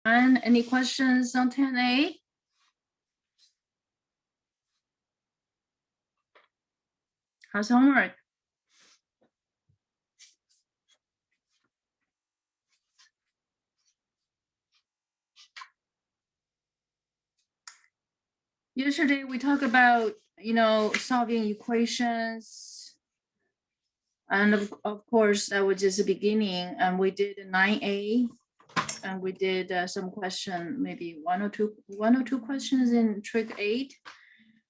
everyone. Any questions on 10A? How's homework? Yesterday we talked about, solving equations. And of course, that was just the beginning. And we did 9A. And we did some question, maybe one or two questions in Trig 8.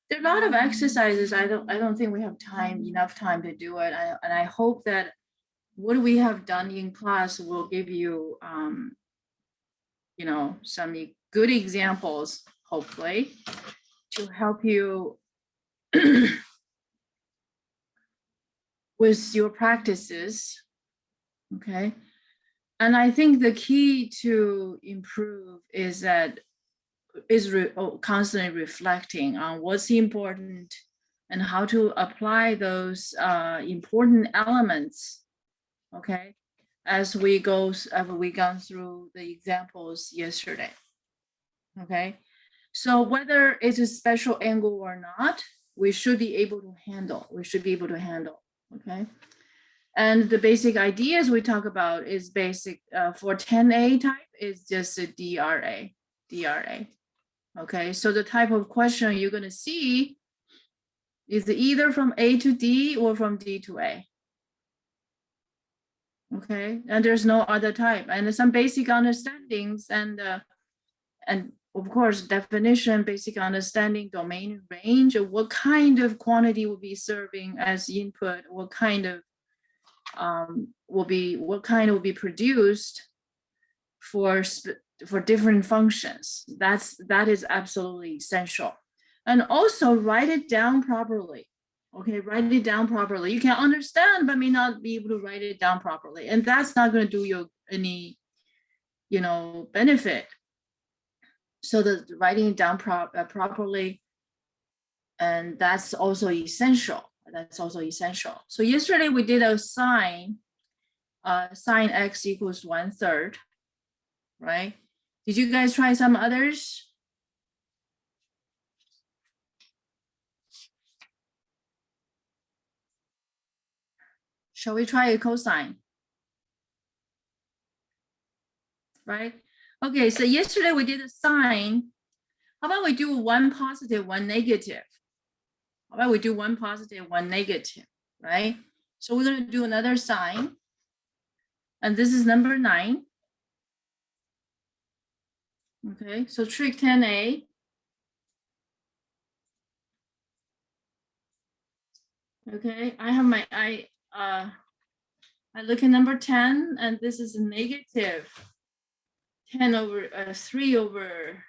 There are a lot of exercises. I don't think we have enough time to do it. And I hope that what we have done in class will give you, some good examples, hopefully, to help you with your practices. Okay. And I think the key to improve is constantly reflecting on what's important and how to apply those important elements. Okay, as we gone through the examples yesterday. Okay, so whether it's a special angle or not, we should be able to handle. Okay, and the basic ideas we talk about is basic for 10A type is just a DRA. Okay, so the type of question you're going to see is either from A to D or from D to A. Okay, and there's no other type, and some basic understandings and of course definition, basic understanding, domain range, of what kind of quantity will be serving as input, what kind will be produced for different functions. That is absolutely essential. And also write it down properly. Okay, write it down properly. You can understand, but may not be able to write it down properly. And that's not going to do you any, benefit. So the writing it down properly, and that's also essential. So yesterday we did a sine x equals 1/3, right? Did you guys try some others? Shall we try a cosine? Right? Okay, so yesterday we did a sine. How about we do one positive, one negative? How about we do one positive, one negative, right? So we're going to do another sine. And this is number 9. Okay, so trig 10A. Okay, I have I look at number 10, and this is a negative 3 over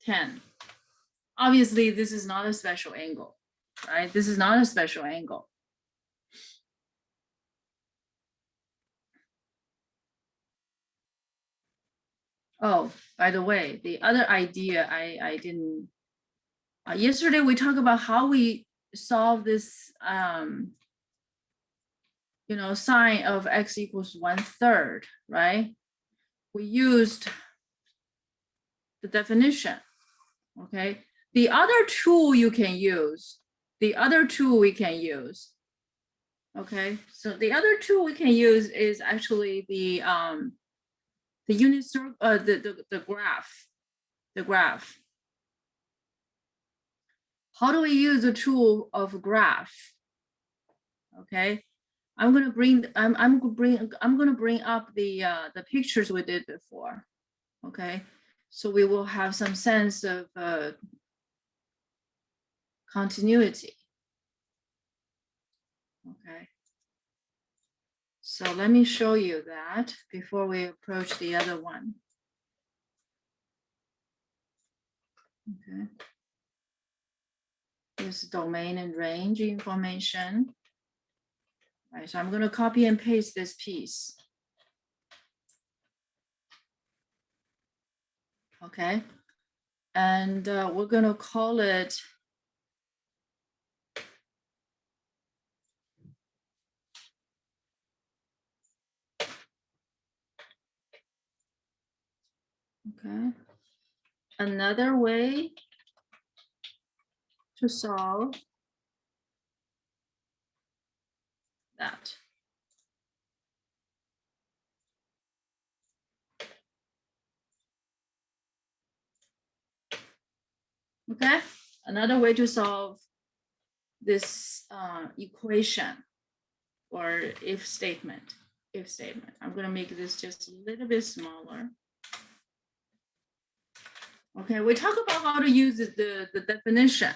10. Obviously, this is not a special angle, right? This is not a special angle. Oh, by the way, the other idea I didn't. Yesterday we talked about how we solve this, sine of x equals 1/3, right? We used the definition. Okay, the other tool we can use. Okay, so the other tool we can use is actually the unit circle, the graph. How do we use the tool of graph? Okay, I'm gonna bring up the pictures we did before. Okay, so we will have some sense of continuity. Okay, so let me show you that before we approach the other one. Okay, here's domain and range information. All right, so I'm going to copy and paste this piece. Okay, and we're going to call it Okay. Another way to solve that. Okay, another way to solve this equation or if statement. I'm going to make this just a little bit smaller. Okay, we talk about how to use the definition,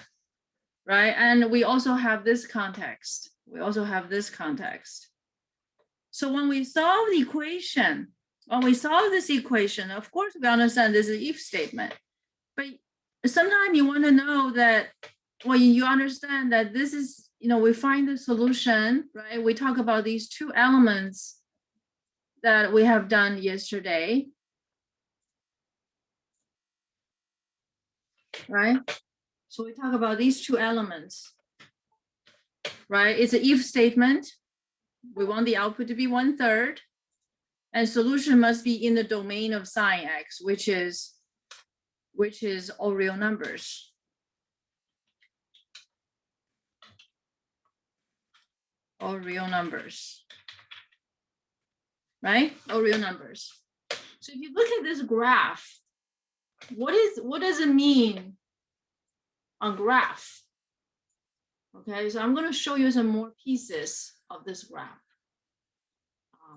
right? And we also have this context. So when we solve the equation, this equation, of course, we understand this is if statement. But sometimes you want to know that when you understand that this is, we find the solution, right? We talk about these two elements that we have done yesterday, right? So we talk about these two elements, right? It's an if statement. We want the output to be 1/3, and solution must be in the domain of sine x, which is all real numbers. All real numbers, right? All real numbers. So if you look at this graph, what does it mean on graph? Okay, so I'm going to show you some more pieces of this graph.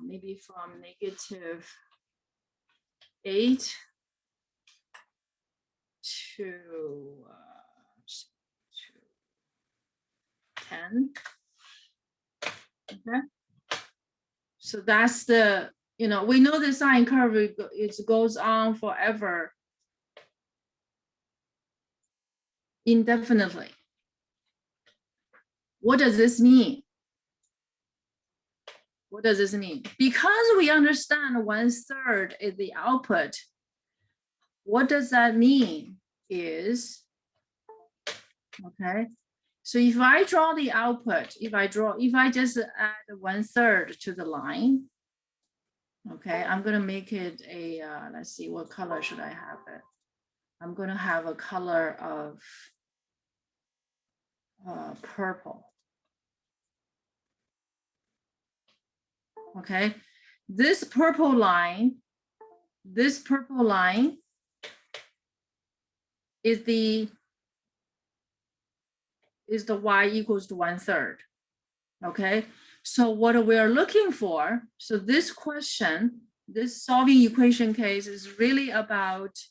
Maybe from -8 to 10. Okay, so that's the, we know the sine curve, it goes on forever, indefinitely. What does this mean? What does this mean? Because we understand 1/3 is the output, what does that mean is, okay, so if I draw the output, if I just add 1/3 to the line, okay, I'm going to make it a, let's see, what color should I have it? I'm going to have a color of purple. Okay, this purple line is the y equals to 1/3. Okay, so what we are looking for, so this question, this solving equation case is really about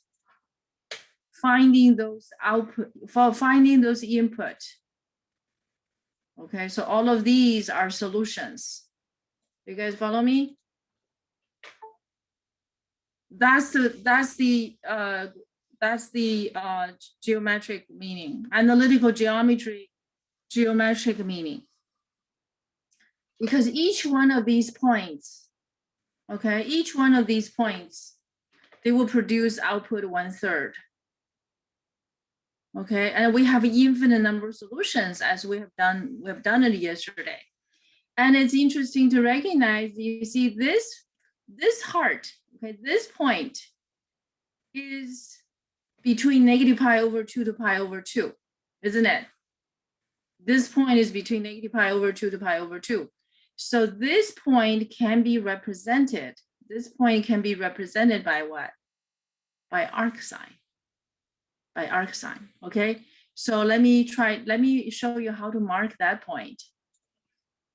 finding those output, finding those input. Okay, so all of these are solutions. You guys follow me? That's the geometric meaning, analytical geometric meaning. Because each one of these points, okay, they will produce output 1/3. Okay, and we have an infinite number of solutions as we have done it yesterday. And it's interesting to recognize, you see this heart, okay, this point is between -π/2 to π/2, isn't it? This point is between -π/2 to π/2. So this point can be represented. This point can be represented by what? By arc sine. By arc sine. Okay. So let me show you how to mark that point.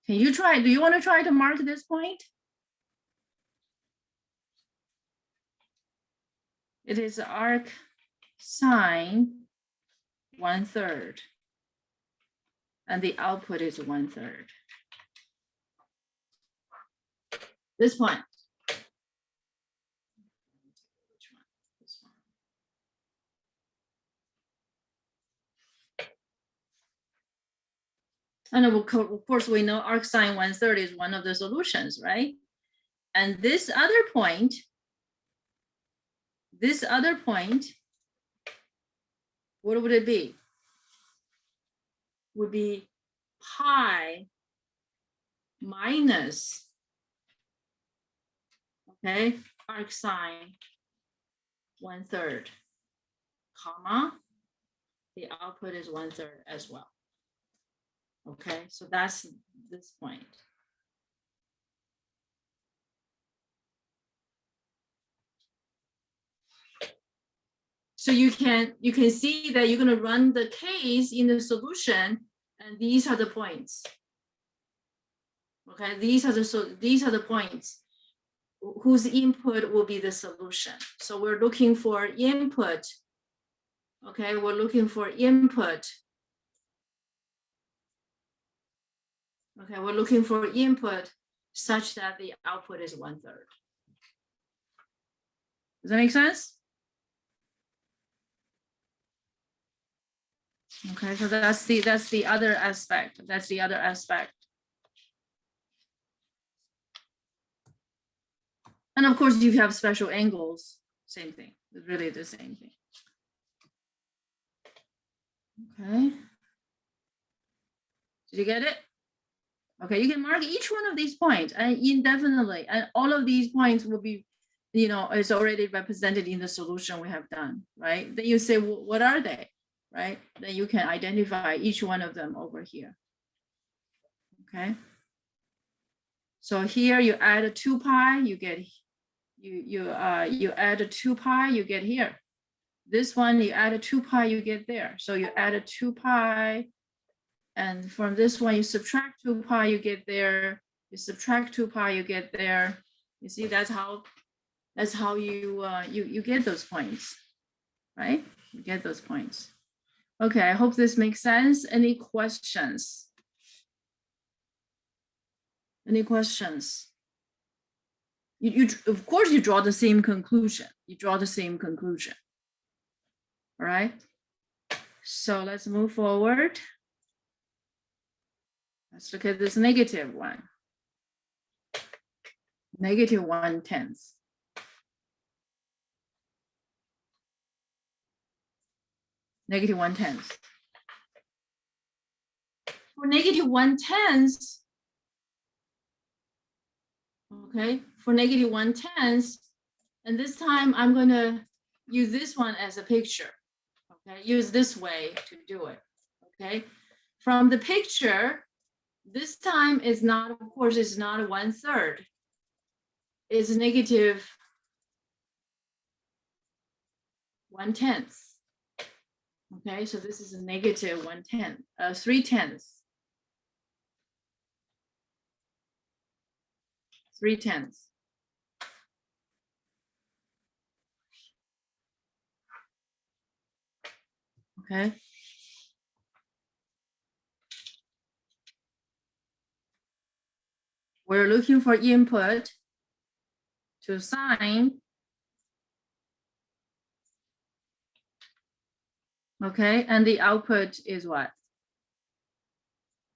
Can you try? Do you want to try to mark this point? It is arc sine 1/3. And the output is 1/3. This point. And of course, we know arc sine 1/3 is one of the solutions, right? And this other point, what would it be? Would be pi minus, okay, arc sine 1/3, comma, the output is 1/3 as well. Okay, so that's this point. So you can see that you're going to run the case in the solution, and these are the points. Okay, these are the points whose input will be the solution. So we're looking for input. Okay, we're looking for input. Okay, we're looking for input such that the output is 1/3. Does that make sense? Okay, so that's the other aspect. That's the other aspect. And of course, you have special angles, same thing. It's really the same thing. Okay. Did you get it? Okay, you can mark each one of these points and indefinitely, and all of these points will be, you know, it's already represented in the solution we have done, right? Then you say, well, what are they, right? Then you can identify each one of them over here. Okay. So here you add a 2 pi, you get you add a 2 pi, you get here. This one you add a 2 pi, you get there. So you add a 2 pi, and from this one you subtract 2 pi, you get there. You subtract 2 pi, you get there. You see, that's how you get those points, right? You get those points. Okay, I hope this makes sense. Any questions? Any questions? You of course you draw the same conclusion. You draw the same conclusion. All right. So let's move forward. Let's look at this negative one. Negative 1/10. Negative 1/10. For negative 1/10, okay, for negative 1/10, and this time I'm going to use this one as a picture. Okay, use this way to do it. Okay, from the picture, this time is not, of course, it's not 1/3. It's negative 1/10. Okay, so this is a negative 1/10, 3/10. 3/10. Okay. We're looking for input to sine. Okay, and the output is what?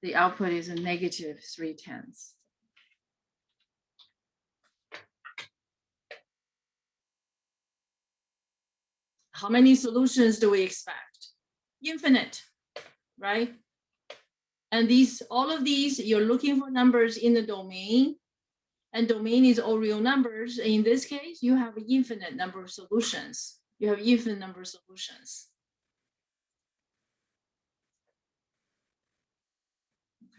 The output is a negative 3/10. How many solutions do we expect? Infinite, right? And these, all of these, you're looking for numbers in the domain, and domain is all real numbers. In this case, you have an infinite number of solutions. You have infinite number of solutions.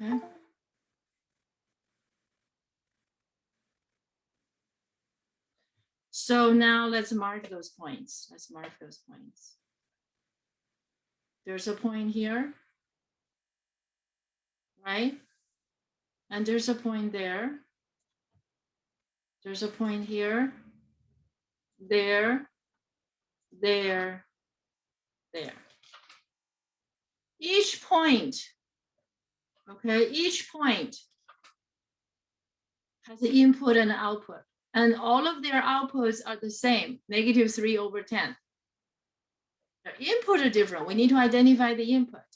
Okay. So now let's mark those points. Let's mark those points. There's a point here, right? And there's a point there. There's a point here, there, there, there. Each point, okay, each point has an input and output, and all of their outputs are the same, negative 3/10. Their input are different. We need to identify the input.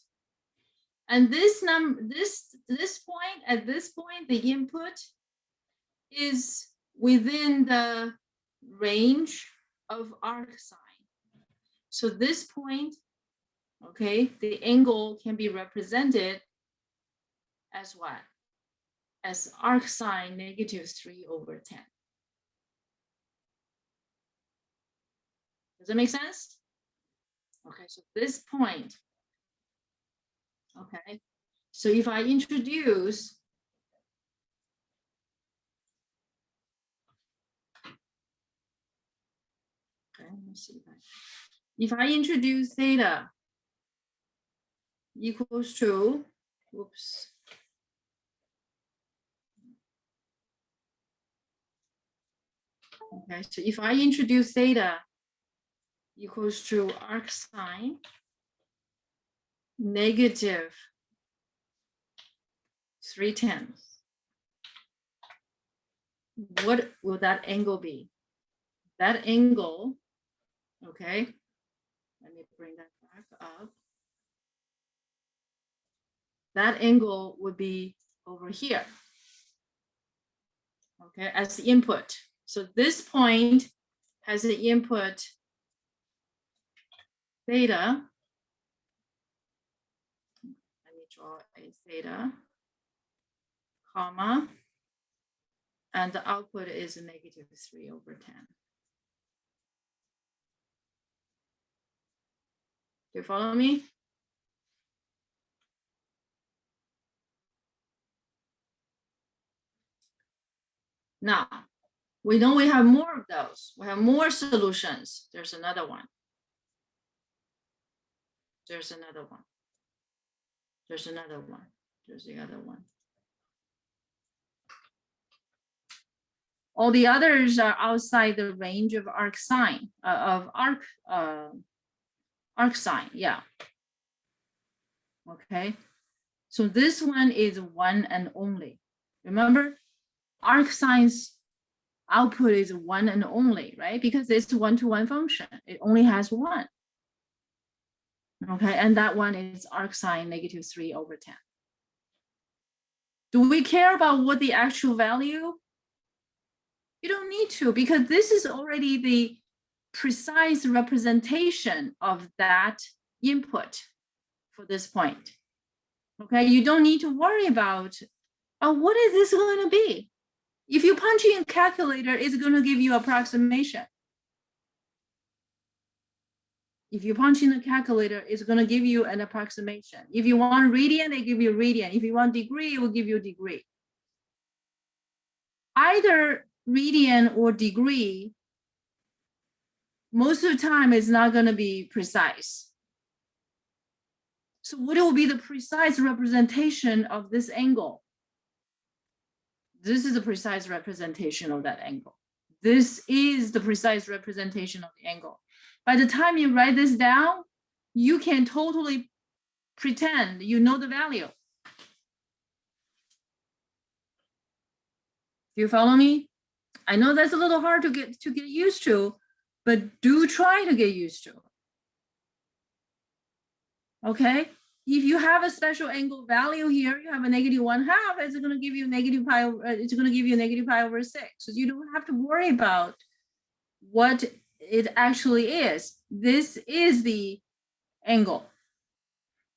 And this number, this point, at this point, the input is within the range of arc sine. So this point, okay, the angle can be represented as what? As arc sine negative 3/10. Does that make sense? Okay, so this point, okay, so if I introduce, okay, let me see that. If I introduce theta equals to, whoops. Okay, so if I introduce theta equals to arc sine negative 3/10, what will that angle be? That angle, okay, let me bring that back up. That angle would be over here, okay, as the input. So this point has the input theta. Let me draw a theta, comma, and the output is negative 3/10. Do you follow me? Now, we know we have more of those. We have more solutions. There's another one. There's another one. There's another one. There's the other one. All the others are outside the range of arc sine, arc sine, yeah. Okay, so this one is one and only. Remember, arc sine's output is one and only, right? Because it's one-to-one function. It only has one. Okay, and that one is arc sine negative 3/10. Do we care about what the actual value? You don't need to, because this is already the precise representation of that input for this point. Okay, you don't need to worry about, oh, what is this going to be? If you punch in a calculator, it's going to give you approximation. If you punch in a calculator, it's going to give you an approximation. If you want radian, they give you radian. If you want degree, it will give you a degree. Either radian or degree, most of the time is not going to be precise. So what will be the precise representation of this angle? This is the precise representation of that angle. This is the precise representation of the angle. By the time you write this down, you can totally pretend you know the value. Do you follow me? I know that's a little hard to get used to, but do try to get used to. Okay, if you have a special angle value here, you have a -1/2, it's going to give you negative pi. It's going to give you negative pi over 6. So you don't have to worry about what it actually is. This is the angle.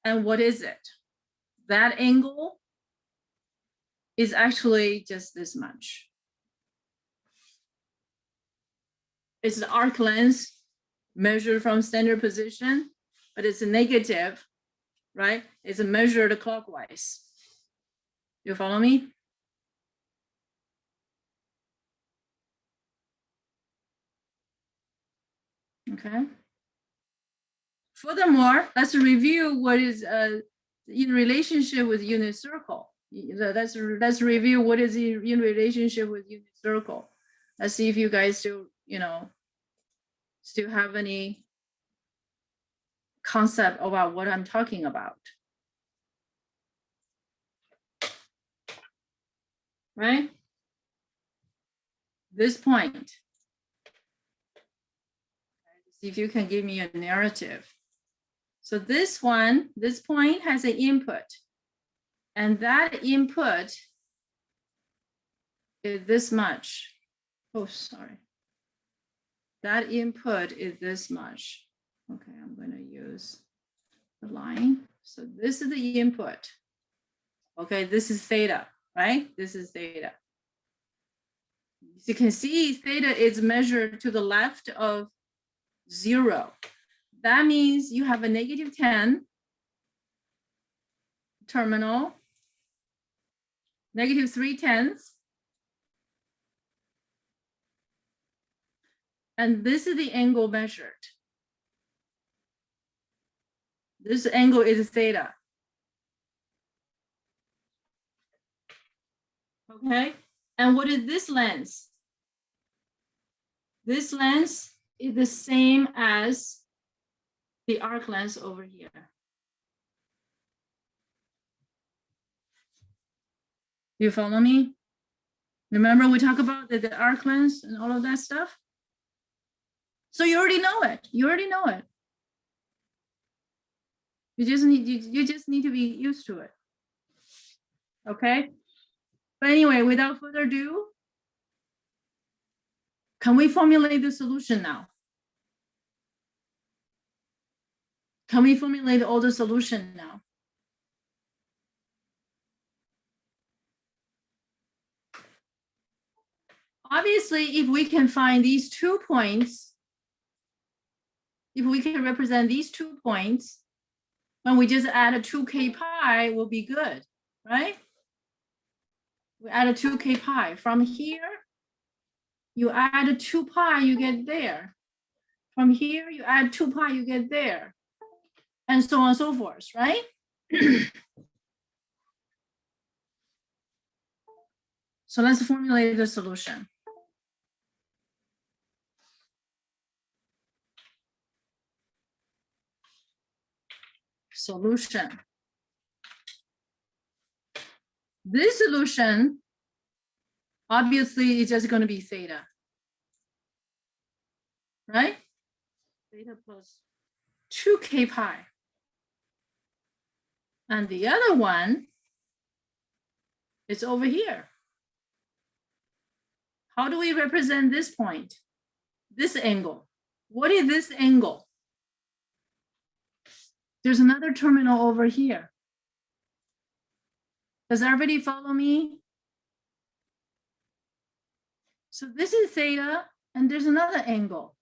And what is it? That angle is actually just this much. It's the arc length measured from standard position, but it's a negative, right? It's measured clockwise. You follow me? Okay. Furthermore, let's review what is in relationship with unit circle. Let's review what is in relationship with unit circle. Let's see if you guys still, still have any concept about what I'm talking about. Right? This point. See if you can give me a narrative. So this point has an input. And that input is this much. Oh, sorry. That input is this much. Okay, I'm going to use the line. So this is the input. Okay, this is theta, right? This is theta. As you can see, theta is measured to the left of 0. That means you have a negative 10 terminal, negative 3/10, and this is the angle measured. This angle is theta. Okay, and what is this length? This length is the same as the arc length over here. Do you follow me? Remember we talked about the arc length and all of that stuff? So you already know it. You already know it. You just need to be used to it. Okay? But anyway, without further ado, can we formulate the solution now? Can we formulate all the solution now? Obviously, if we can find these 2 points, if we can represent these 2 points, when we just add a 2k pi will be good, right? We add a 2k pi. From here, you add a 2 pi, you get there. From here, you add 2 pi, you get there. And so on and so forth, right? So let's formulate the solution. Solution. This solution, obviously, is just going to be theta, right? Theta plus 2k pi. And the other one is over here. How do we represent this point? This angle. What is this angle? There's another terminal over here. Does everybody follow me? So this is theta, and there's another angle.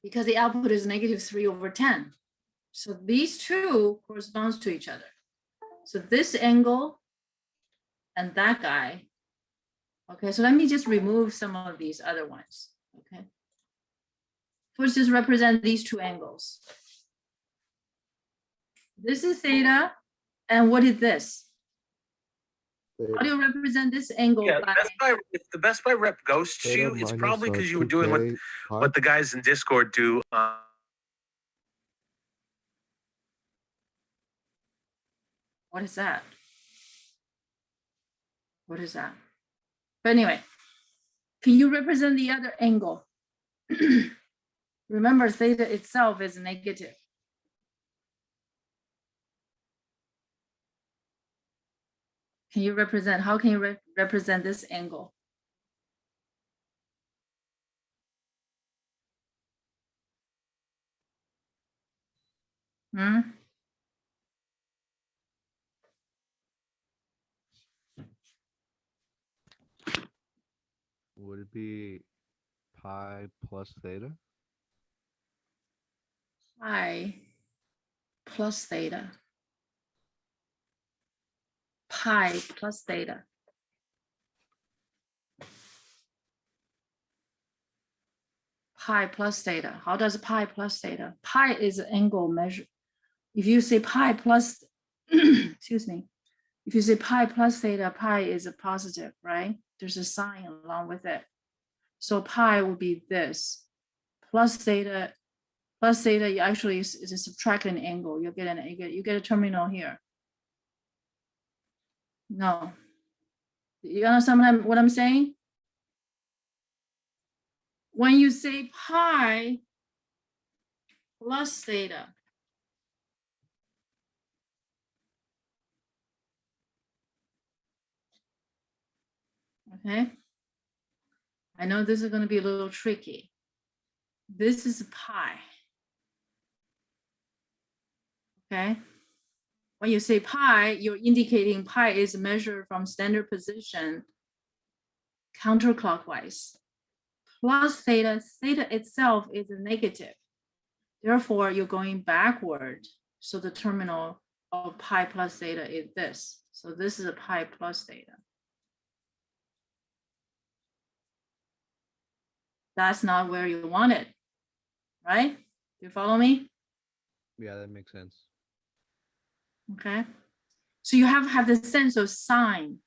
Because the output is negative 3/10. So these two corresponds to each other. So this angle and that guy. Okay, so let me just remove some of these other ones. Okay. First, just represent these two angles. This is theta, and what is this? How do you represent this angle? Yeah, if the Best Buy rep ghosts you, it's probably because you were doing what the guys in Discord do. What is that? What is that? But anyway, can you represent the other angle? Remember, theta itself is negative. Can you represent, how can you represent this angle? Hmm? Would it be pi plus theta? Pi plus theta. Pi plus theta. Pi plus theta. How does pi plus theta? Pi is an angle measure. If you say pi plus, excuse me, if you say pi plus theta, pi is a positive, right? There's a sign along with it. So pi will be this. Plus theta actually is a subtracting angle. You get a terminal here. No. You understand what I'm saying? When you say pi plus theta, okay? I know this is going to be a little tricky. This is pi, okay? when you say pi, you're indicating pi is measured from standard position counterclockwise. Plus theta, theta itself is a negative. Therefore, you're going backward. So the terminal of pi plus theta is this. So this is a pi plus theta. That's not where you want it, right? Do you follow me? Yeah, that makes sense. Okay. So you have the sense of sine.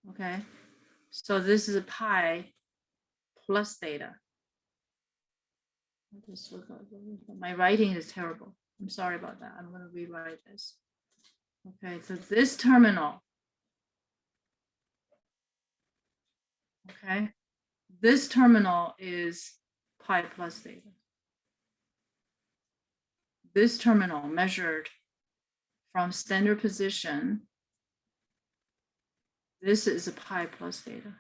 Okay. So this is a pi plus theta. My writing is terrible. I'm sorry about that. I'm going to rewrite this. Okay, so this terminal. Okay, this terminal is pi plus theta. This terminal measured from standard position. This is a pi plus theta.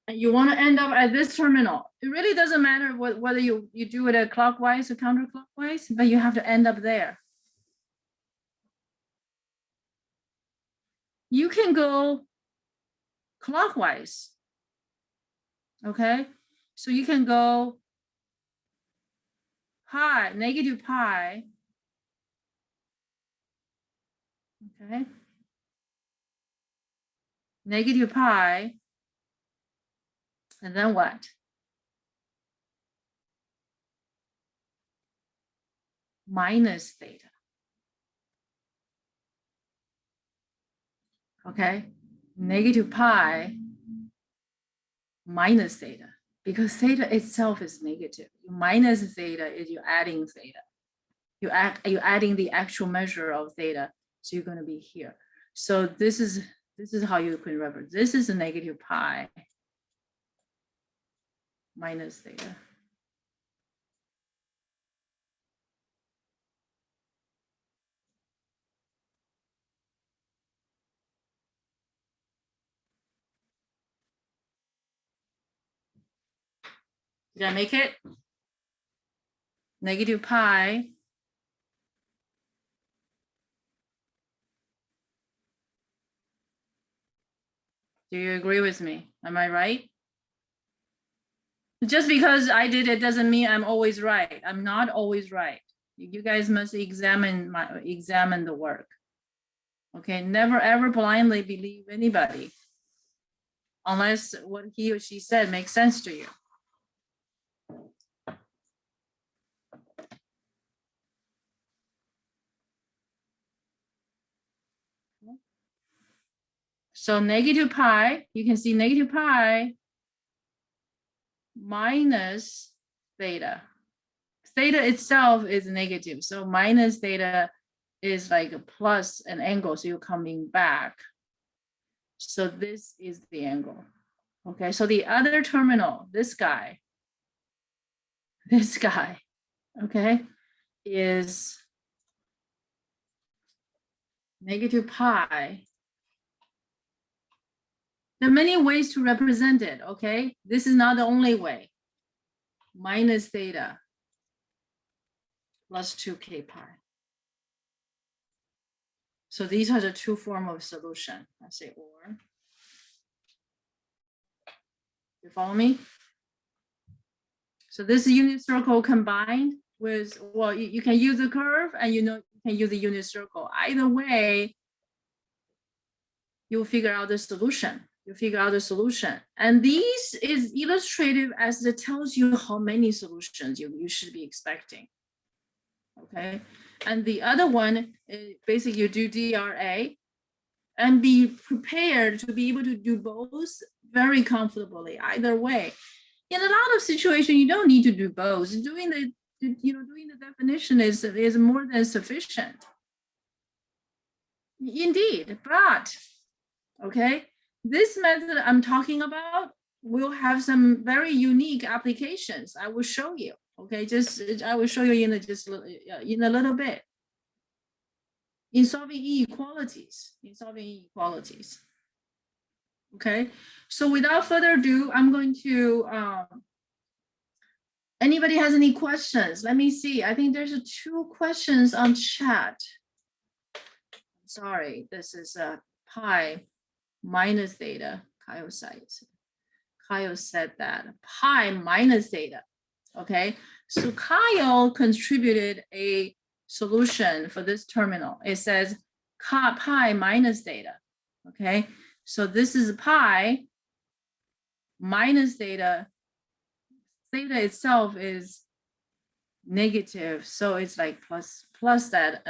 And you want to end up at this terminal. It really doesn't matter whether you do it clockwise or counterclockwise, but you have to end up there. You can go clockwise. Okay, so you can go pi, negative pi. Okay, negative pi. And then what? Minus theta. Okay, negative pi minus theta, because theta itself is negative. Minus theta is you're adding theta. You're adding the actual measure of theta, so you're going to be here. So this is how you can represent. This is a negative pi minus theta. Did I make it? Negative pi do you agree with me? Am I right? Just because I did it doesn't mean I'm always right. I'm not always right. You guys must examine the work. Okay, never ever blindly believe anybody unless what he or she said makes sense to you. So negative pi, you can see negative pi minus theta. Theta itself is negative, so minus theta is like a plus an angle, so you're coming back. So this is the angle. Okay, so the other terminal, this guy, okay, is negative pi. There are many ways to represent it, okay? This is not the only way. Minus theta plus 2k pi. So these are the two forms of solution. I say or. You follow me? So this unit circle combined with, well, you can use the curve and you can use the unit circle. Either way, you'll figure out the solution. And this is illustrative as it tells you how many solutions you should be expecting. Okay. And the other one is basically you do DRA and be prepared to be able to do both very comfortably, either way. In a lot of situations, you don't need to do both. Doing the definition is more than sufficient. Indeed, but okay, this method I'm talking about will have some very unique applications. I will show you. Okay, I will show you in a little bit. In solving inequalities. Okay, so without further ado, I'm going to, anybody has any questions? Let me see. I think there's 2 questions on chat. Sorry, this is pi minus theta. Kyle said that pi minus theta. Okay, so Kyle contributed a solution for this terminal. It says pi minus theta. Okay, so this is pi minus theta. Theta itself is negative, so it's like plus that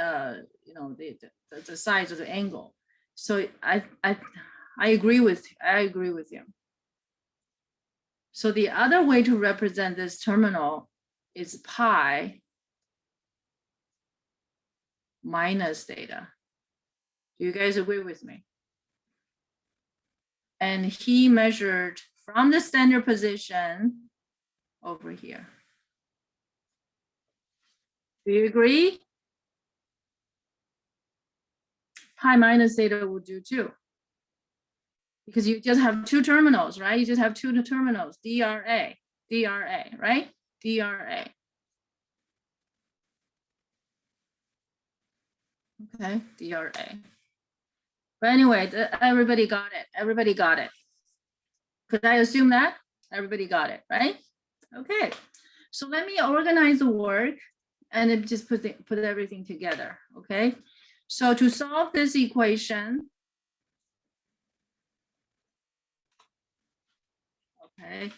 you know, the size of the angle. So I agree with you. So the other way to represent this terminal is pi minus theta. Do you guys agree with me? And he measured from the standard position over here. Do you agree? Pi minus theta will do too. Because you just have 2 terminals, right? You just have 2 terminals, DRA, right? DRA. Okay, DRA. But anyway, everybody got it. Everybody got it. Could I assume that? Everybody got it, right? Okay, so let me organize the work and just put everything together, okay? So to solve this equation, okay,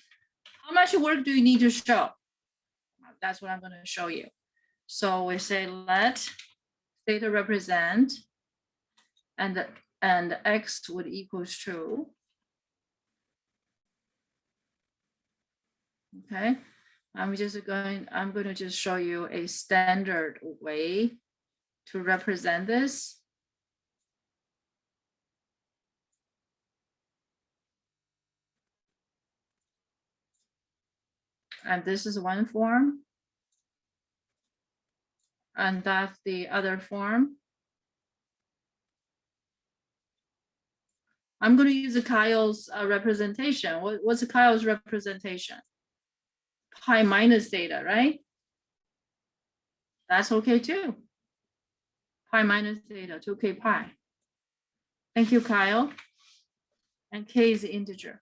how much work do you need to show? That's what I'm going to show you. So we say let theta represent, and x would equals to, okay, I'm going to just show you a standard way to represent this. And this is one form. And that's the other form. I'm going to use Kyle's representation. What's Kyle's representation? Pi minus theta, right? That's okay too. Pi minus theta, 2k pi. Thank you, Kyle. And k is the integer.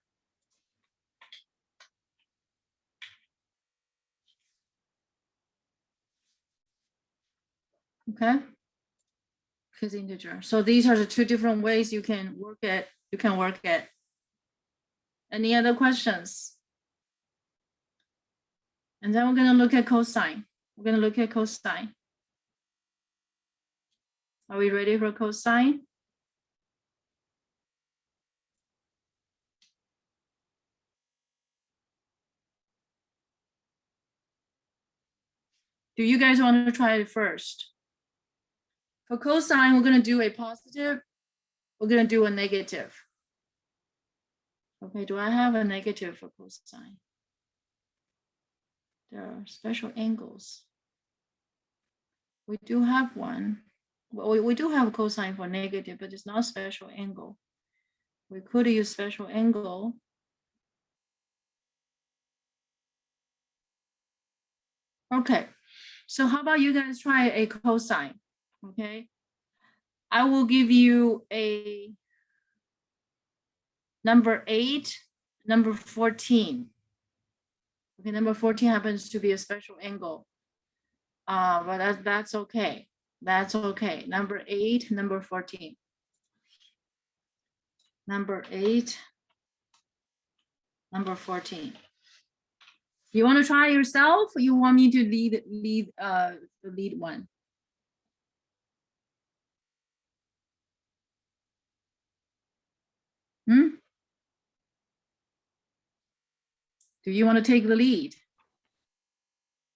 Okay, k is integer. So these are the 2 different ways you can work it. Any other questions? And then we're going to look at cosine. Are we ready for cosine? Do you guys want to try it first? For cosine, we're going to do a positive. We're going to do a negative. Okay, do I have a negative for cosine? There are special angles. We do have one. Well, we do have cosine for negative, but it's not special angle. We could use special angle. Okay, so how about you guys try a cosine? Okay, I will give you a number 8, number 14. Okay, number 14 happens to be a special angle. But that's okay. That's okay. Number 8, number 14. Number 8, number 14. You want to try yourself, or you want me to lead the lead one? Do you want to take the lead?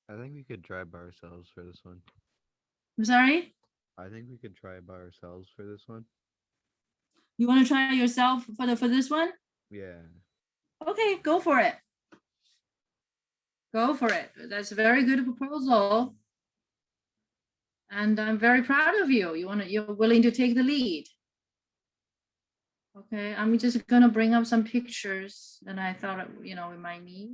I think we could try by ourselves for this one. I'm sorry? I think we could try by ourselves for this one. You want to try yourself for this one? Yeah. Okay, go for it. Go for it. That's a very good proposal. And I'm very proud of you. You're willing to take the lead. Okay, I'm just gonna bring up some pictures that I thought, we might need.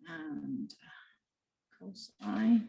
And cosine.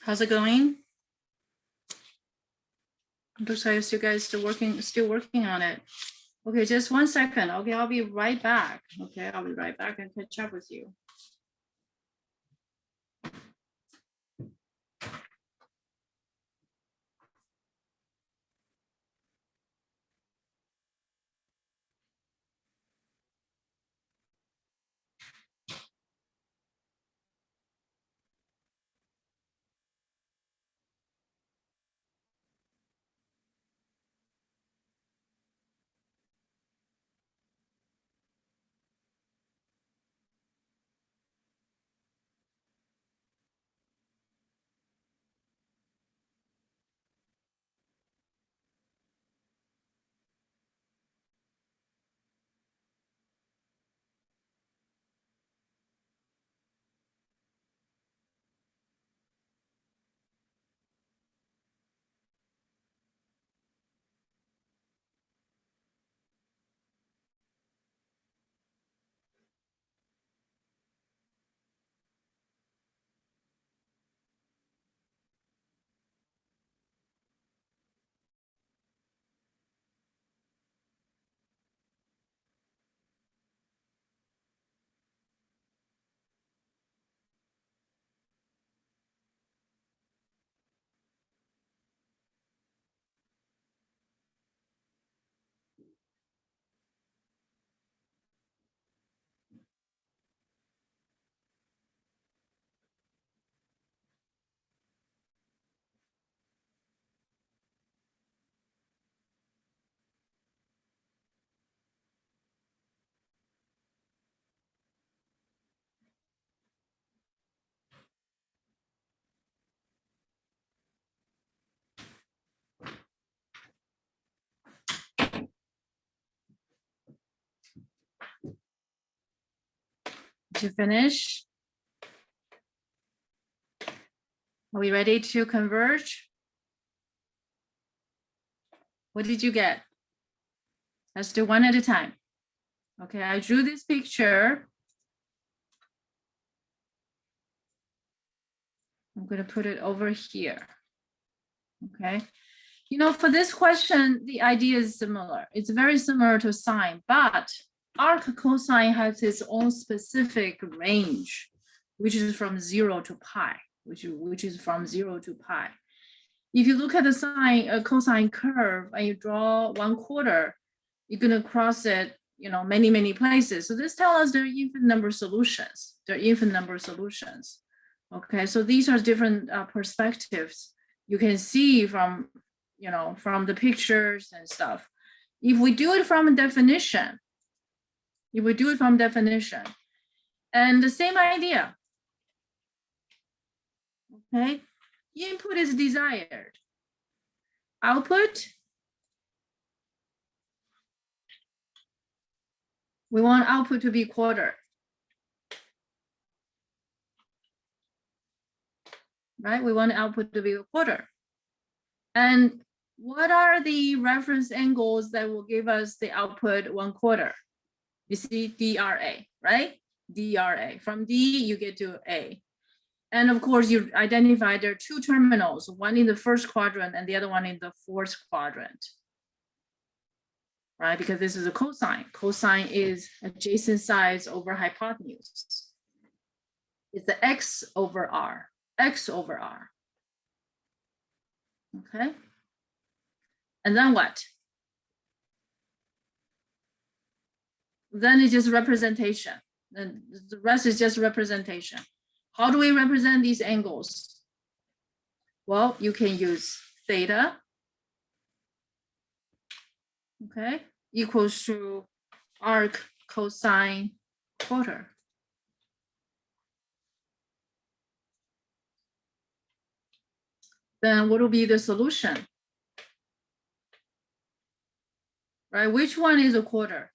How's it going? Looks like you guys still working on it. Okay, just 1 second. Okay, I'll be right back. Okay, I'll be right back and catch up with you. Did you finish? Are we ready to converge? What did you get? Let's do one at a time. Okay, I drew this picture. I'm going to put it over here. Okay. You know, for this question, the idea is similar. It's very similar to sine, but arc cosine has its own specific range, which is from 0 to pi, which is from 0 to pi. If you look at the sine cosine curve and you draw 1/4, you're going to cross it, you know, many places. So this tells us there are infinite number of solutions. There are infinite number of solutions. Okay, so these are different perspectives you can see from, you know, from the pictures and stuff. If we do it from a definition, and the same idea, okay, input is desired. Output, we want output to be quarter. Right, we want output to be a quarter. And what are the reference angles that will give us the output 1/4? You see DRA, right? DRA. From D, you get to A. And of course, you identify there are two terminals, one in the first quadrant and the other one in the fourth quadrant. Right, because this is a cosine. Cosine is adjacent sides over hypotenuse. It's the X over R. X over R. Okay. And then what? Then it's just representation. Then the rest is just representation. How do we represent these angles? Well, you can use theta, okay, equals to arc cosine quarter. Then what will be the solution? Right, which one is a quarter?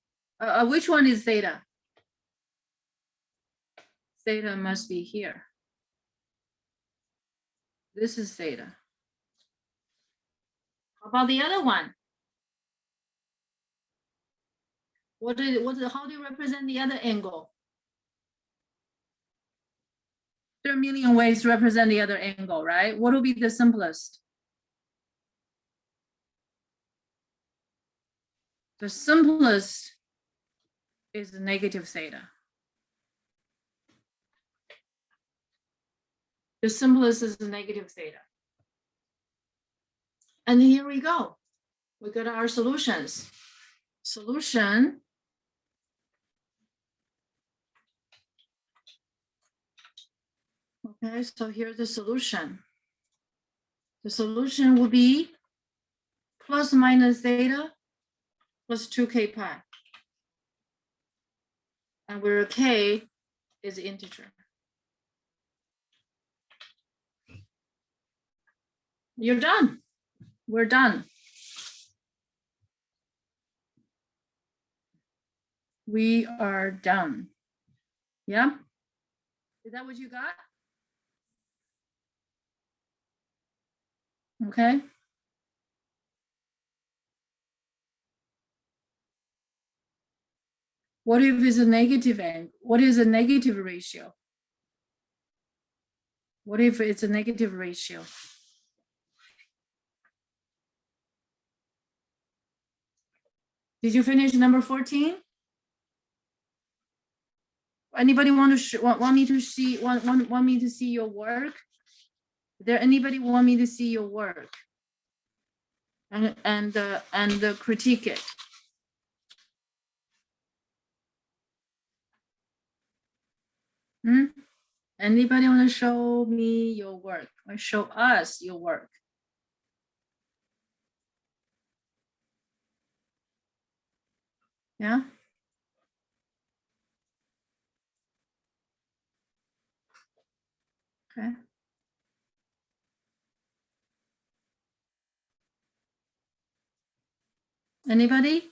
Which one is theta? Theta must be here. This is theta. How about the other one? How do you represent the other angle? There are a million ways to represent the other angle, right? What will be the simplest? The simplest is negative theta. The simplest is the negative theta. And here we go. We got our solutions. Solution. Okay, so here's the solution. The solution will be plus minus theta plus 2k pi. And where k is integer. You're done. We're done. We are done. Yeah? Is that what you got? Okay. What if it's a negative angle? What is a negative ratio? What if it's a negative ratio? Did you finish number 14? Anybody want me to see your work? There anybody want me to see your work and critique it? Anybody want to show me your work or show us your work? Yeah. Okay. Anybody?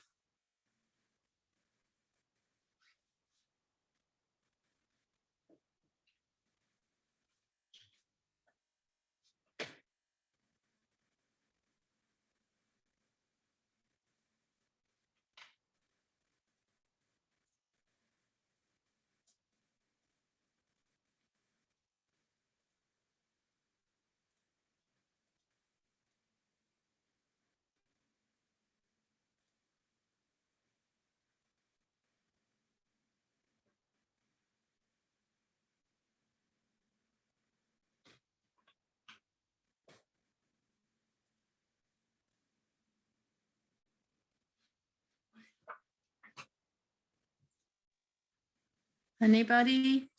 Anybody?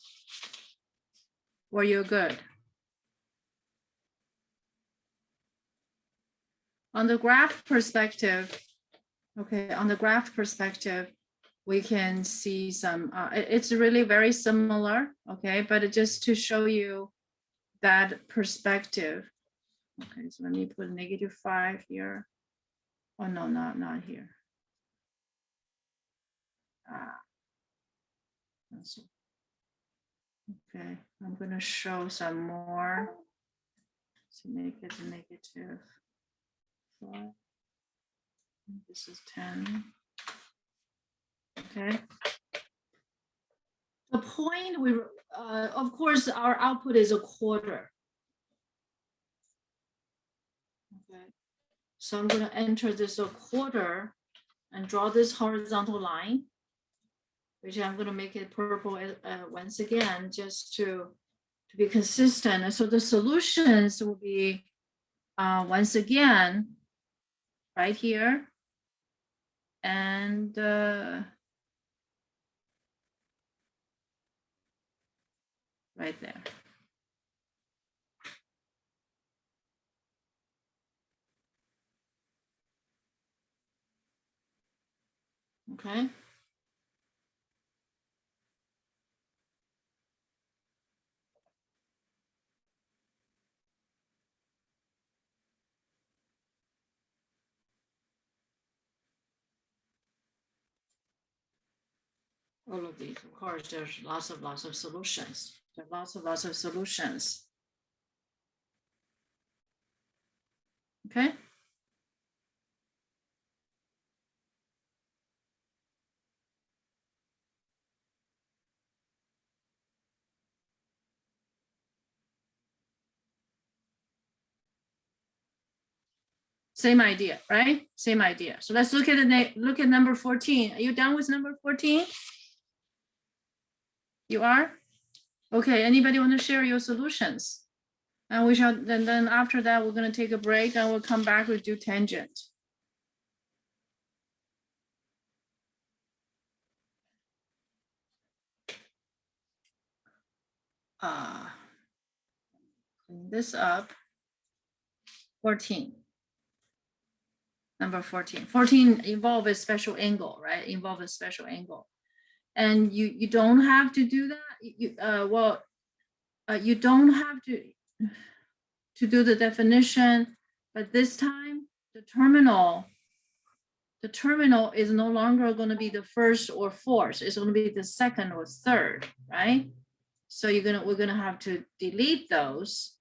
Or you're good? On the graph perspective, okay, on the graph perspective, we can see some, it's really very similar, okay, but just to show you that perspective. Okay, so let me put -5 here. Oh, no, not here. Okay, I'm gonna show some more to make it -5. This is 10. Okay. The point we, of course, our output is a quarter. Okay. So I'm gonna enter this a quarter and draw this horizontal line, which I'm gonna make it purple once again, just to be consistent. And so the solutions will be once again right here and right there. Okay. All of these, of course, there's lots of solutions. There are lots of solutions. Okay. Same idea, right? Same idea. So let's look at look at number 14. Are you done with number 14? You are? Okay, anybody want to share your solutions? And we shall, and then after that, we're going to take a break and we'll come back with do tangent. Clean this up. 14. Number 14. 14 involve a special angle, right? Involve a special angle. And you don't have to do that. You don't have to do the definition, but this time the terminal is no longer going to be the first or fourth. It's going to be the second or third, right? So we're gonna have to delete those.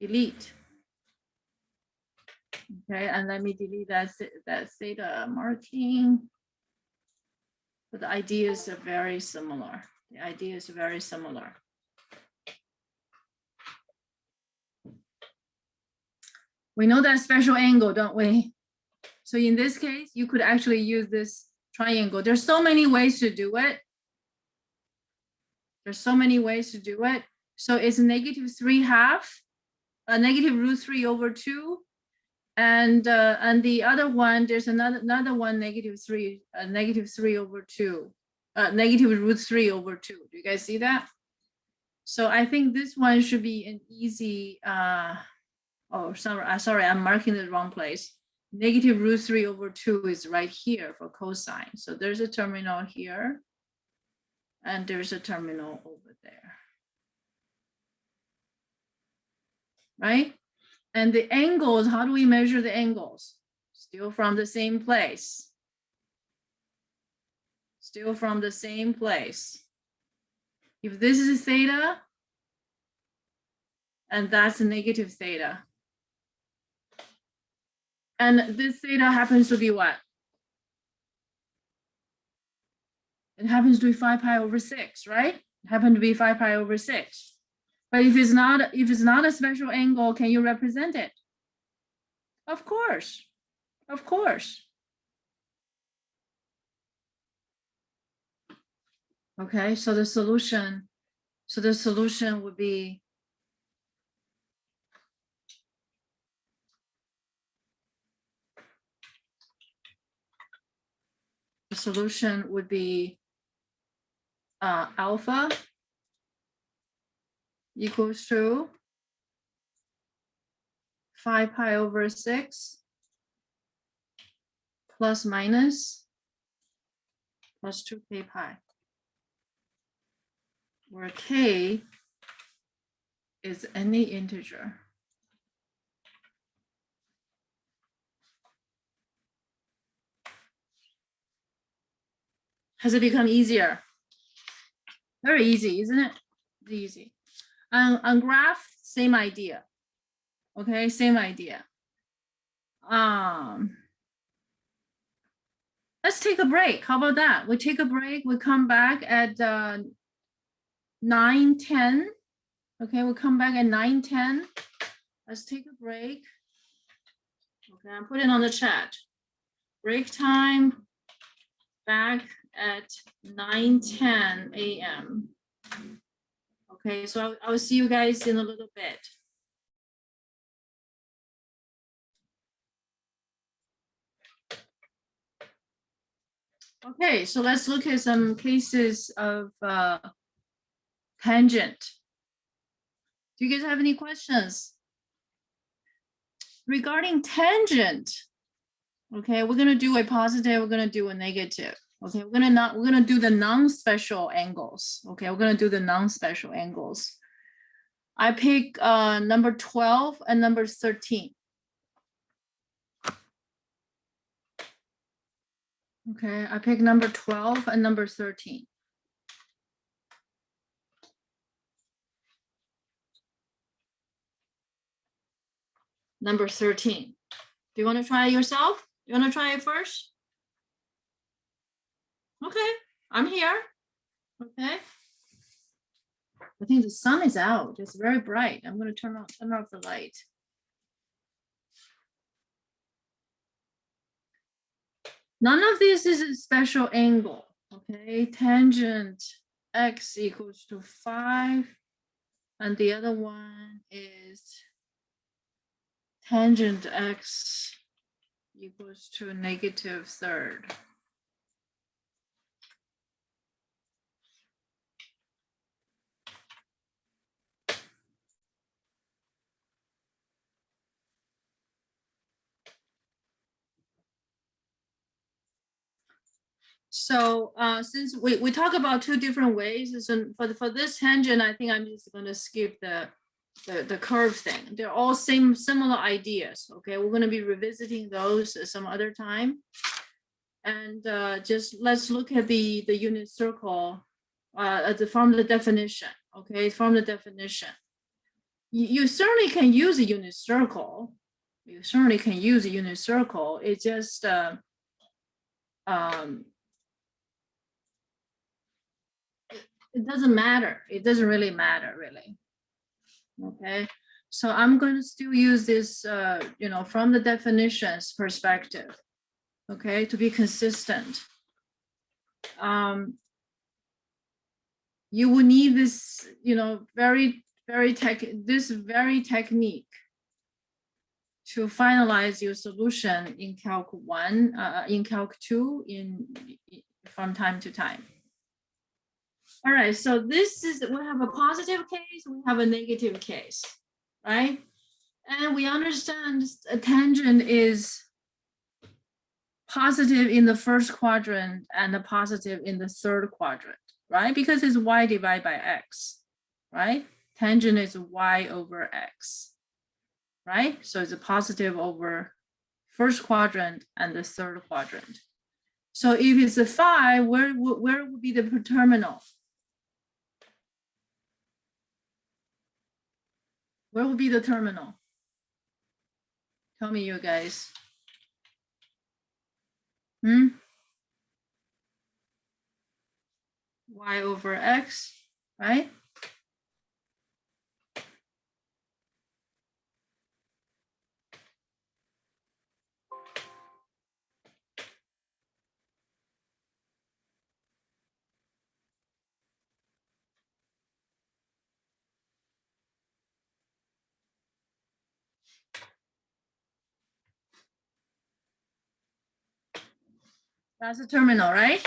Delete. Okay, and let me delete that theta marking. But the ideas are very similar. The ideas are very similar. We know that special angle, don't we? So in this case, you could actually use this triangle. There's so many ways to do it. There's so many ways to do it. So it's -3/2, negative √3/2. And the other one, there's another one, -3, -3/2, negative √3/2. Do you guys see that? So I think this one should be an easy, oh, sorry, I'm marking the wrong place. Negative √3/2 is right here for cosine. So there's a terminal here, and there's a terminal over there, right? And the angles, how do we measure the angles? Still from the same place. Still from the same place. If this is theta, and that's a negative theta. And this theta happens to be what? It happens to be 5π/6, right? It happens to be 5π/6. But if it's not a special angle, can you represent it? Of course, of course. Okay, so the solution would be alpha equals to 5π/6 plus minus plus 2k⁻, where k is any integer. Has it become easier? Very easy, isn't it? Easy. On graph, same idea. Okay, same idea. Let's take a break. How about that? We take a break. We come back at 9:10. Okay, we'll come back at 9:10. Let's take a break. Okay, I'm putting on the chat. Break time back at 9:10 a.m. Okay, so I'll see you guys in a little bit. Okay, so let's look at some cases of tangent. Do you guys have any questions? Regarding tangent, okay, we're gonna do a positive, we're gonna do a negative. Okay, we're gonna do the non-special angles. Okay, we're gonna do the non-special angles. I pick number 12 and number 13. Okay, I pick number 12 and number 13. Number 13. Do you want to try it yourself? Do you want to try it first? Okay, I'm here. Okay. I think the sun is out. It's very bright. I'm going to turn off the light. None of this is a special angle, okay? Tangent x equals to 5, and the other one is tangent x equals to -3rd. So since we talk about two different ways, so for this tangent, I think I'm just going to skip the curve thing. They're all similar ideas. Okay, we're going to be revisiting those some other time. And just let's look at the unit circle from the definition. Okay, from the definition, you certainly can use a unit circle. You certainly can use a unit circle. It just it doesn't matter. It doesn't really matter, really. Okay, so I'm going to still use this, you know, from the definitions perspective. Okay, to be consistent. You will need this, you know, very technique to finalize your solution in Calc 1, in Calc 2, from time to time. All right, so this is, we have a positive case, we have a negative case, right? And we understand a tangent is positive in the first quadrant and a positive in the third quadrant, right? Because it's y divided by x, right? Tangent is y over x, right? So it's a positive over first quadrant and the third quadrant. So if it's a 5, where would be the terminal? Where would be the terminal? Tell me, you guys. Y over x, right? That's the terminal, right?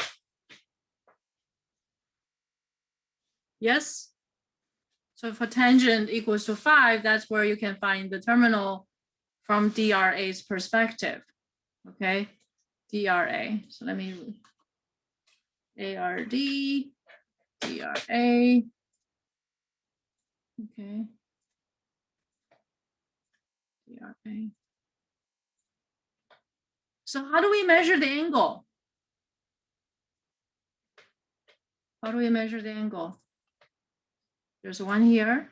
Yes. So for tangent equals to 5, that's where you can find the terminal from DRA's perspective. Okay, DRA. So let me ARD, DRA. Okay. DRA. So how do we measure the angle? How do we measure the angle? There's one here,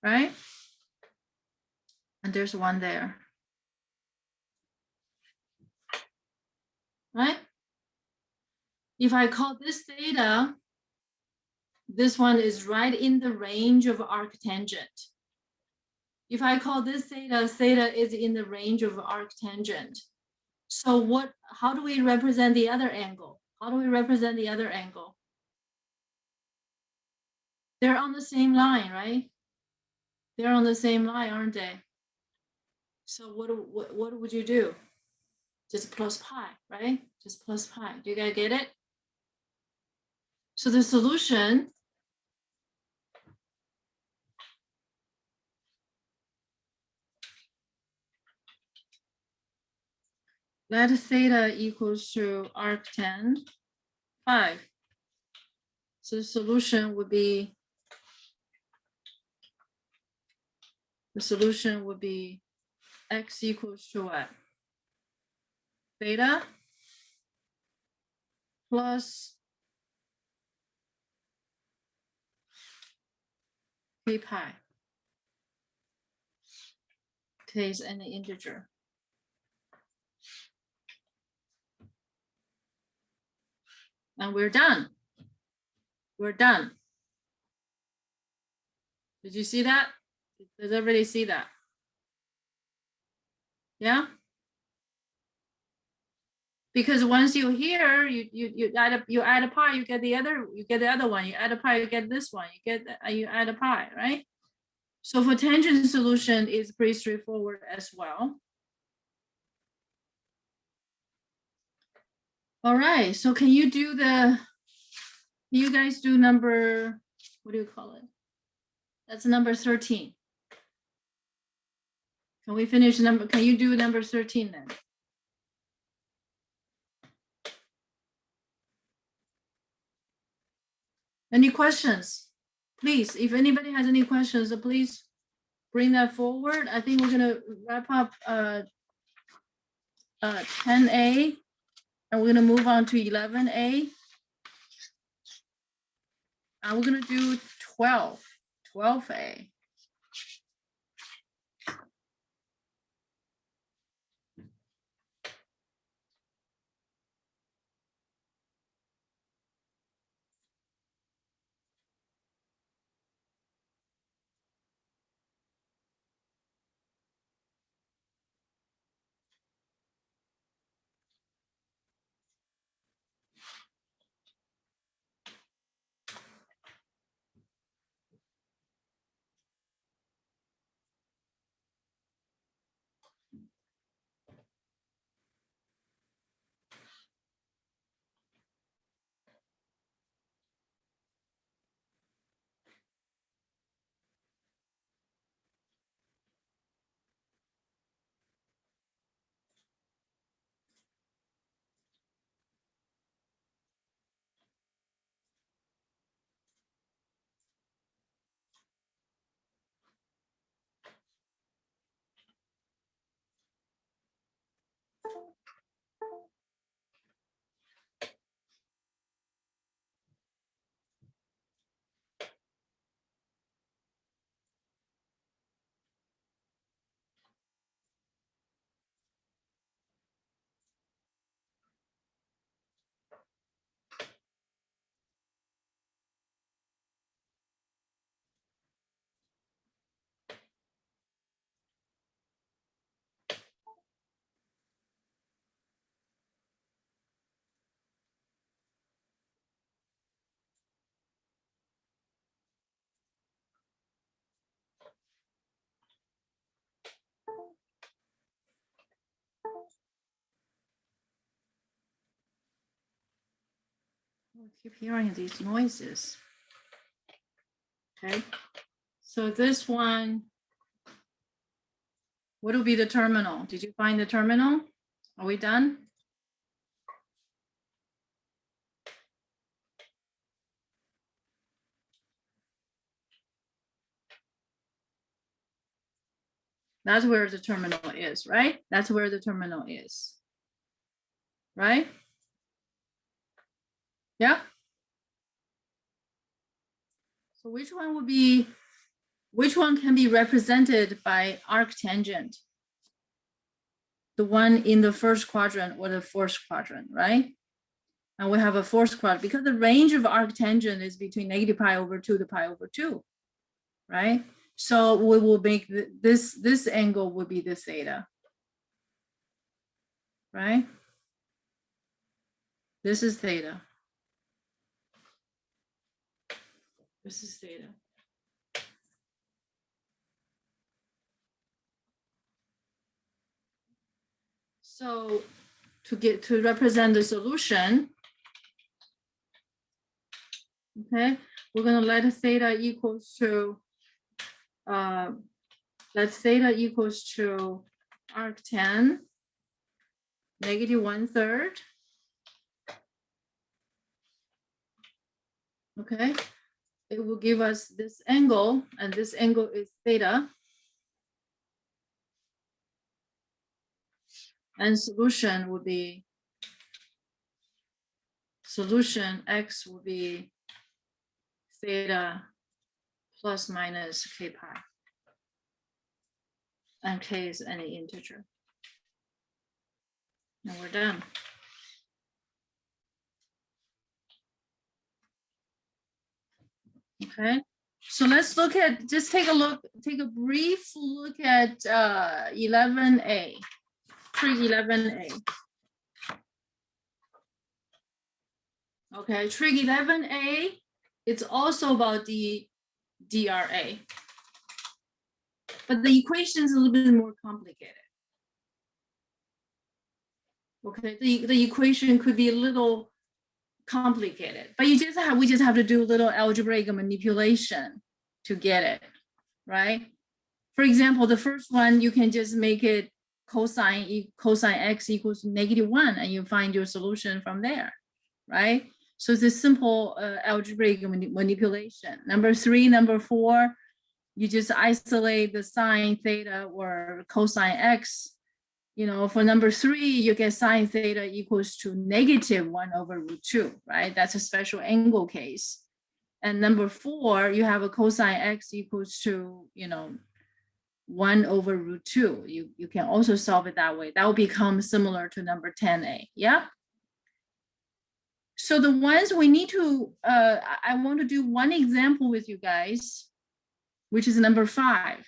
right? And there's one there, right? If I call this theta, this one is right in the range of arctangent. If I call this theta, theta is in the range of arctangent. So how do we represent the other angle? How do we represent the other angle? They're on the same line, right? They're on the same line, aren't they? So what would you do? Just plus pi, right? Just plus pi. Do you guys get it? So the solution, let theta equals to arctan 5. So the solution would be, x equals to what? Theta plus k pi. K is any integer. And we're done. We're done. Did you see that? Does everybody see that? Yeah? Because once you're here, you add a pi, you get the other one. You add a pi, you get this one. You add a pi, right? So for tangent solution, it's pretty straightforward as well. All right, so can you guys do number, what do you call it? That's number 13. Can we finish can you do number 13 then? Any questions? Please, if anybody has any questions, please bring that forward. I think we're gonna wrap up 10A, and we're gonna move on to 11A. And we're gonna do 12A. I keep hearing these noises. Okay, so this one, what will be the terminal? Did you find the terminal? Are we done? That's where the terminal is, right? That's where the terminal is, right? Yeah. So which one can be represented by arctangent? The one in the first quadrant or the fourth quadrant, right? And we have a fourth quadrant because the range of arctangent is between -pi/2 to pi/2, right? So we will make this angle will be this theta, right? This is theta. This is theta. So to represent the solution, okay, we're gonna let theta equals to arctan -1/3. Okay, it will give us this angle, and this angle is theta. And solution will be, solution X will be theta plus minus k pi. And k is any integer. And we're done. Okay, so let's just take a brief look at 11A, Trig 11A. Okay, trig 11a, it's also about the DRA. But the equation is a little bit more complicated. Okay, the equation could be a little complicated, but we just have to do a little algebraic manipulation to get it, right? For example, the first one, you can just make it cosine x equals -1, and you find your solution from there, right? So it's a simple algebraic manipulation. Number 3, number 4, you just isolate the sine theta or cosine x. You know, for number 3, you get sine theta equals to -1/√2, right? That's a special angle case. And number 4, you have a cosine x equals to, 1/√2. You can also solve it that way. That will become similar to number 10a, yeah? So the ones we need to, I want to do one example with you guys, which is number 5.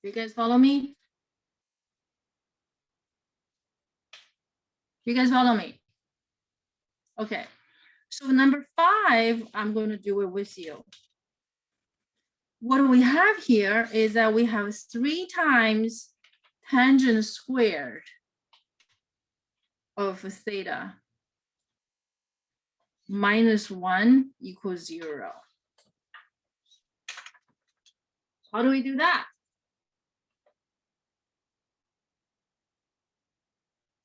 You guys follow me? You guys follow me? Okay. So number 5, I'm going to do it with you. What we have here is that we have 3 times tangent squared of theta -1 equals 0. How do we do that?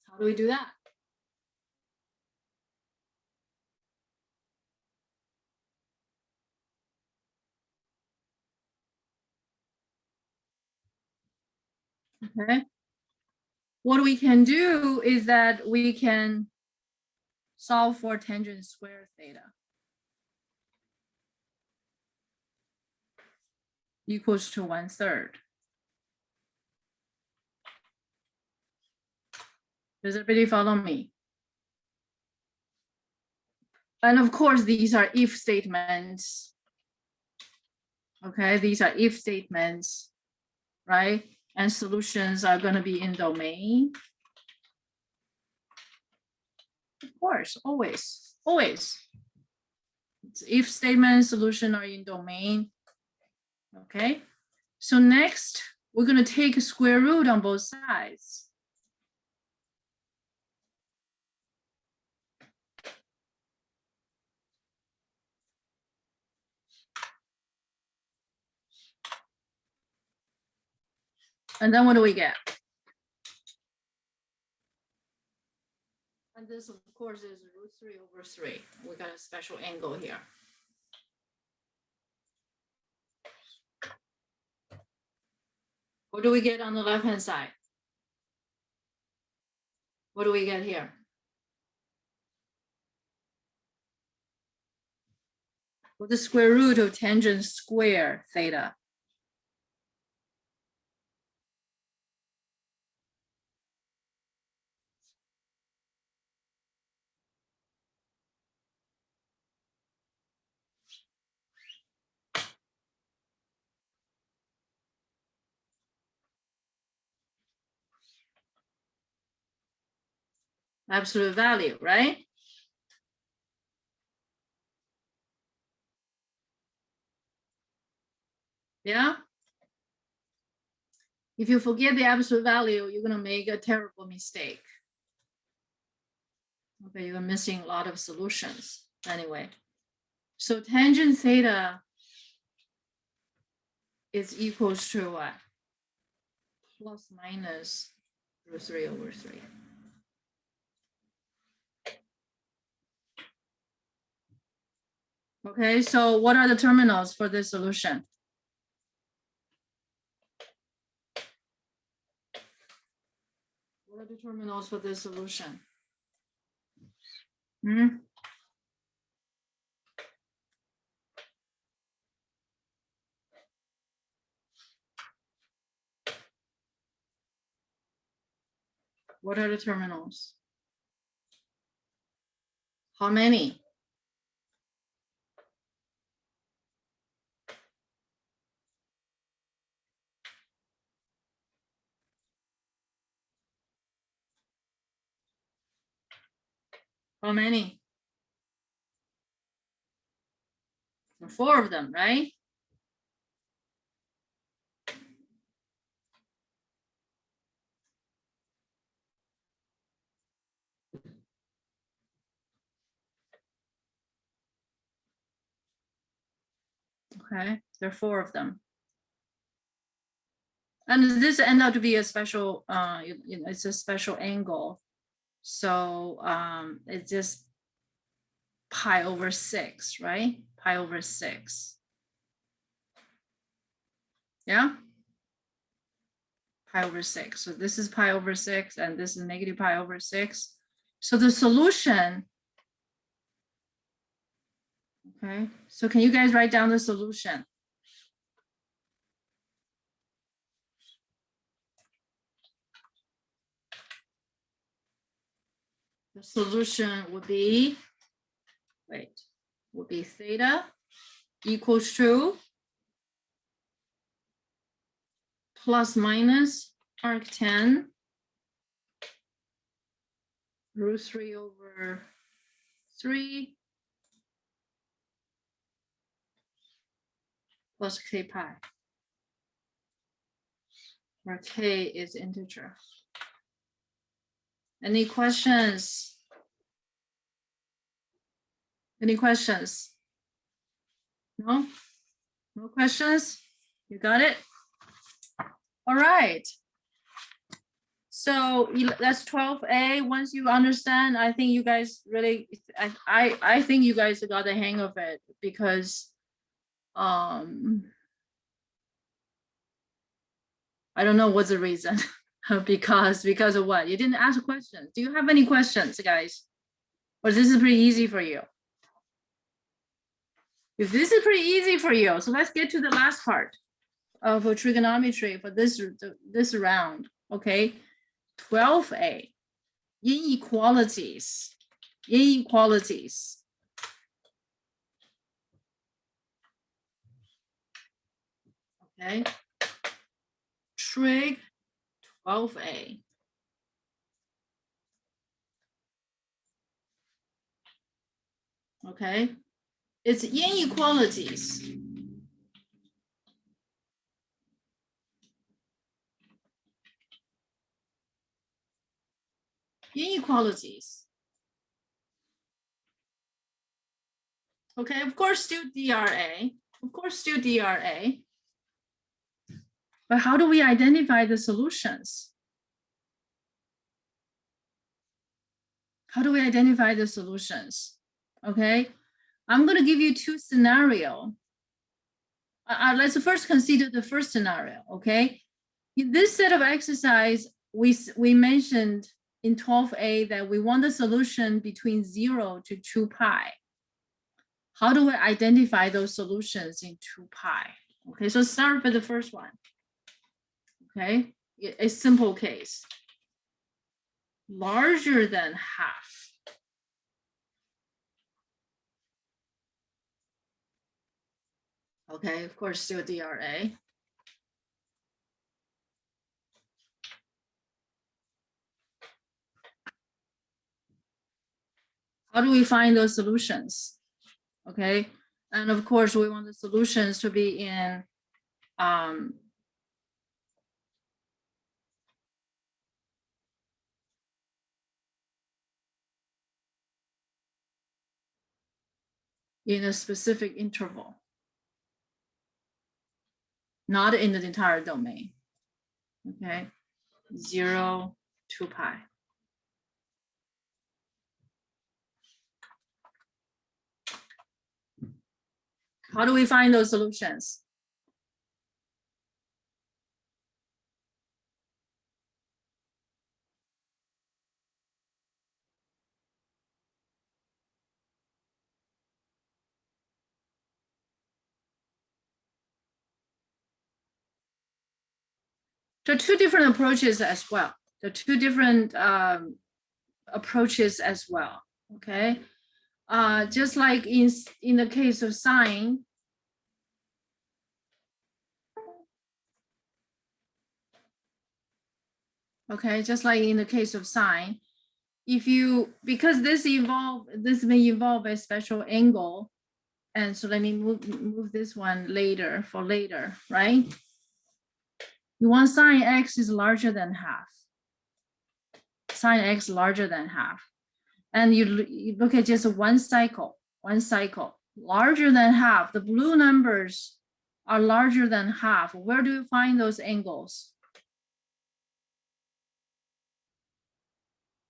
How do we do that? Okay. What we can do is that we can solve for tangent square theta equals to 1/3. Does everybody follow me? And of course, these are if statements. Okay, these are if statements, right? And solutions are going to be in domain. Of course, always, always. It's if statement, solution are in domain. Okay, so next, we're going to take a square root on both sides. And then what do we get? And this, of course, is √3/3. We got a special angle here. What do we get on the left-hand side? What do we get here? Well, the square root of tangent square theta. Absolute value, right? Yeah. If you forget the absolute value, you're going to make a terrible mistake. Okay, you're missing a lot of solutions. Anyway, so tangent theta is equals to what? Plus minus √3/3. Okay, so what are the terminals for this solution? What are the terminals for this solution? What are the terminals? How many? How many? There are 4 of them, right? Okay, there are 4 of them. And this end up to be a special, it's a special angle. So it's just pi over 6, right? Pi over 6. Yeah? Pi over 6. So this is pi over 6, and this is negative pi over 6. So the solution, okay, so can you guys write down the solution? The solution would be, would be theta equals to plus minus arc10 root 3 over 3 plus k pi, where k is integer. Any questions? Any questions? No? No questions? You got it? All right. So that's 12A. Once you understand, I think you guys really, I think you guys got the hang of it, because I don't know what's the reason. because of what? You didn't ask questions. Do you have any questions, guys? Or this is pretty easy for you? If this is pretty easy for you, so let's get to the last part of trigonometry for this round. Okay, 12A, inequalities. Okay, trig 12A. Okay, it's inequalities. Inequalities. Okay, of course, still DRA. Of course, still DRA. But how do we identify the solutions? How do we identify the solutions? Okay, I'm going to give you 2 scenarios. Let's first consider the first scenario, okay? In this set of exercise, we mentioned in 12A that we want the solution between 0 to 2 pi. How do we identify those solutions in 2 pi? Okay, so start with the first one. Okay, a simple case. Larger than half. Okay, of course, still DRA. How do we find those solutions? Okay, and of course, we want the solutions to be in a specific interval, not in the entire domain. Okay, 0 to pi. How do we find those solutions? There are 2 different approaches as well. There are 2 different approaches as well. Okay, just like in the case of sine. Okay, just like in the case of sine, if you, because this may involve a special angle, and so let me move this one later for later, right? You want sine x is larger than half. Sine x larger than half. And you look at just one cycle, larger than half. The blue numbers are larger than half. Where do you find those angles?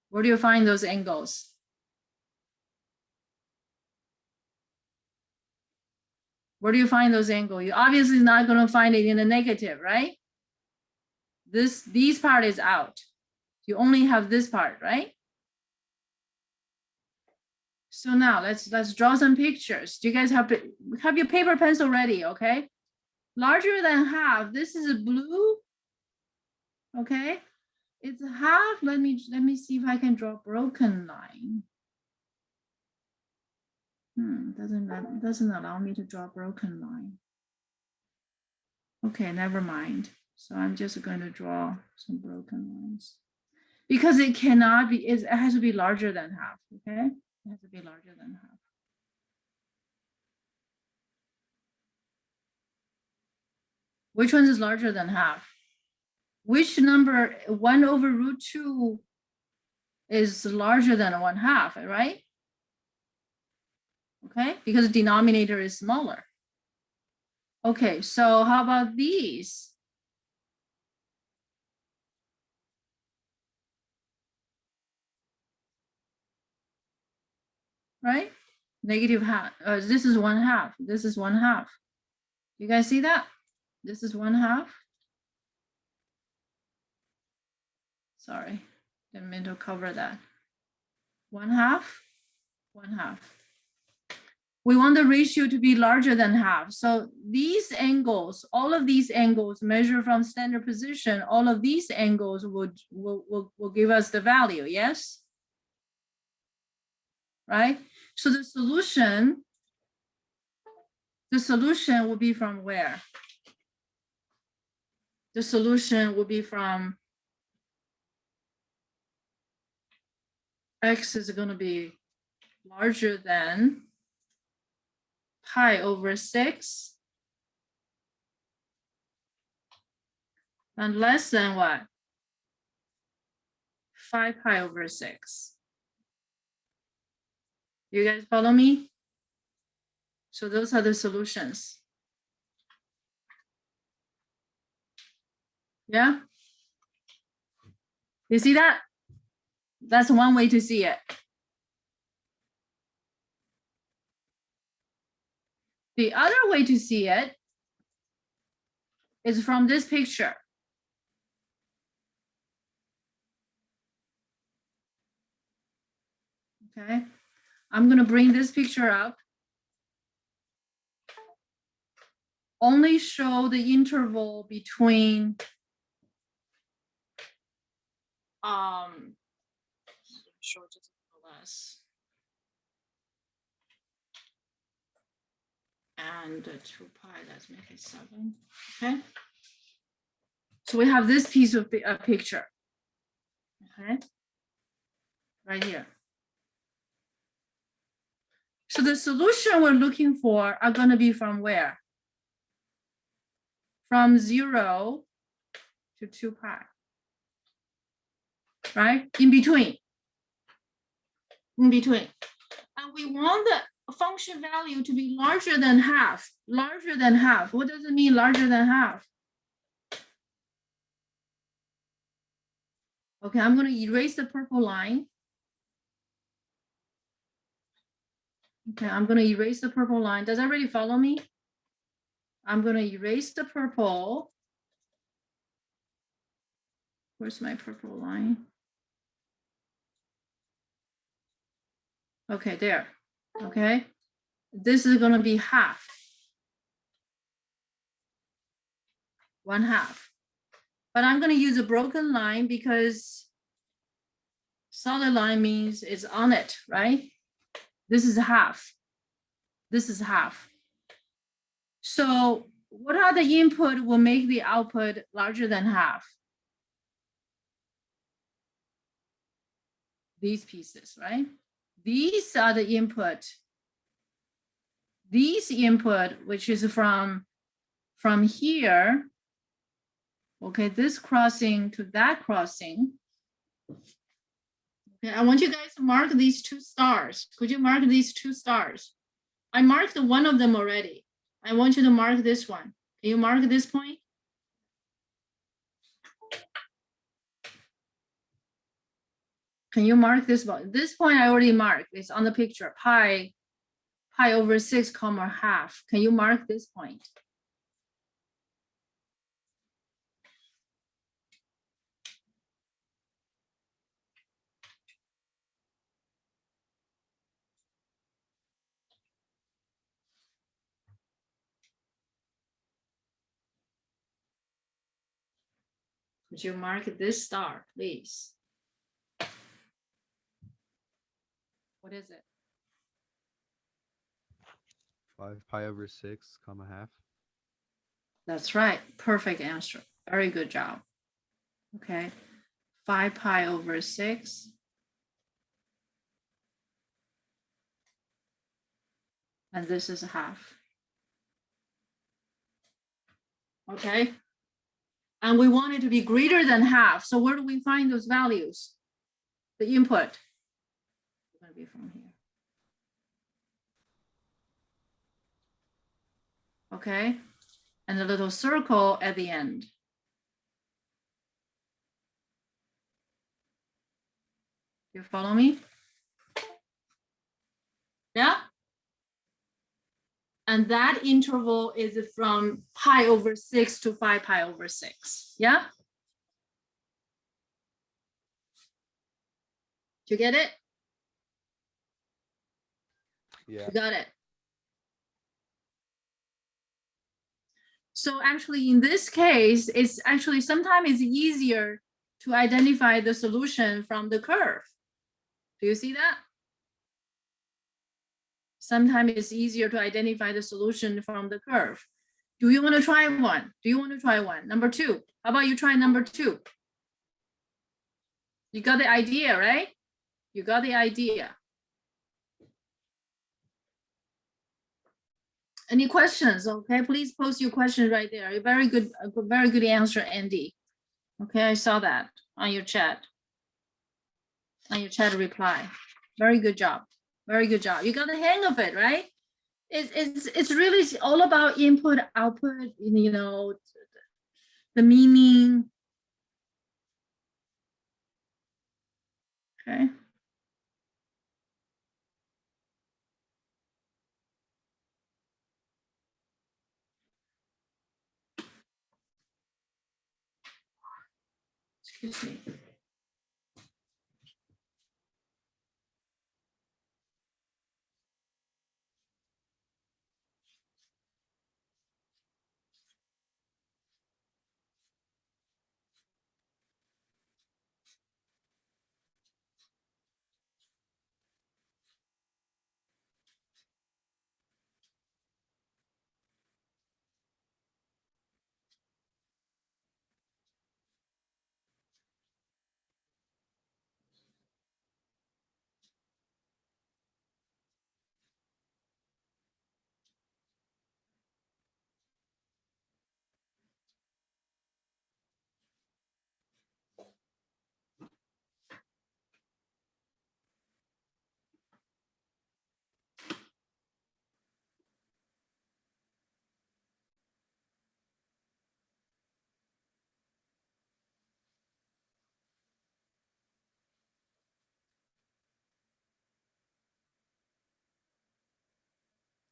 Where do you find those angles? Where do you find those angles? You're obviously not going to find it in the negative, right? These part is out. You only have this part, right? So now let's draw some pictures. Do you guys have your paper pencil ready? Okay. Larger than half. This is a blue. Okay. It's half. Let me see if I can draw a broken line. Doesn't allow me to draw a broken line. Okay, never mind. So I'm just going to draw some broken lines because it cannot be. It has to be larger than half. Okay, it has to be larger than half. Which one is larger than half? Which number 1 over root 2 is larger than 1/2, right? Okay, because the denominator is smaller. Okay, so how about these? Right? Negative half. This is 1/2. This is 1/2. You guys see that? This is 1/2. Sorry, didn't mean to cover that. 1/2, 1/2. We want the ratio to be larger than half. So these angles, all of these angles measure from standard position, all of these angles will give us the value, yes? Right? So the solution will be from where? The solution will be from x is going to be larger than pi over 6 and less than what? 5 pi over 6. You guys follow me? So those are the solutions. Yeah? You see that? That's one way to see it. The other way to see it is from this picture. Okay, I'm going to bring this picture up. Only show the interval between show just less and 2 pi, let's make it 7. Okay, so we have this piece of picture. Okay, right here. So the solution we're looking for are going to be from where? From 0 to 2 pi. Right? In between. In between. And we want the function value to be larger than half. Larger than half. What does it mean, larger than half? Okay, I'm going to erase the purple line. Okay, I'm going to erase the purple line. Does everybody follow me? I'm going to erase the purple. Where's my purple line? Okay, there. Okay, this is going to be half. 1/2. But I'm going to use a broken line because solid line means it's on it, right? This is half. This is half. So what are the input will make the output larger than half? these pieces, right? These are the input. These input, which is from here, okay, this crossing to that crossing. Okay, I want you guys to mark these 2 stars. Could you mark these 2 stars? I marked one of them already. I want you to mark this one. Can you mark this point? Can you mark this one? This point I already marked. It's on the picture. Pi over 6 comma half. Can you mark this point? Could you mark this star, please? What is it? 5 pi over 6 comma half. That's right. Perfect answer. Very good job. Okay. 5 pi over 6. And this is a half. Okay. And we want it to be greater than half. So where do we find those values? The input. It's going to be from here. Okay. And a little circle at the end. You follow me? Yeah. And that interval is from pi over 6 to 5 pi over 6. Yeah? Did you get it? Yeah. You got it. So actually in this case, it's actually sometimes it's easier to identify the solution from the curve. Do you see that? Sometimes it's easier to identify the solution from the curve. Do you want to try one? Do you want to try one? Number 2. How about you try number 2? You got the idea, right? You got the idea. Any questions? Okay, please post your question right there. Very good answer, Andy. Okay, I saw that on your chat reply. Very good job. Very good job. You got the hang of it, right? It's really all about input, output, you know, the meaning. Okay. Excuse me.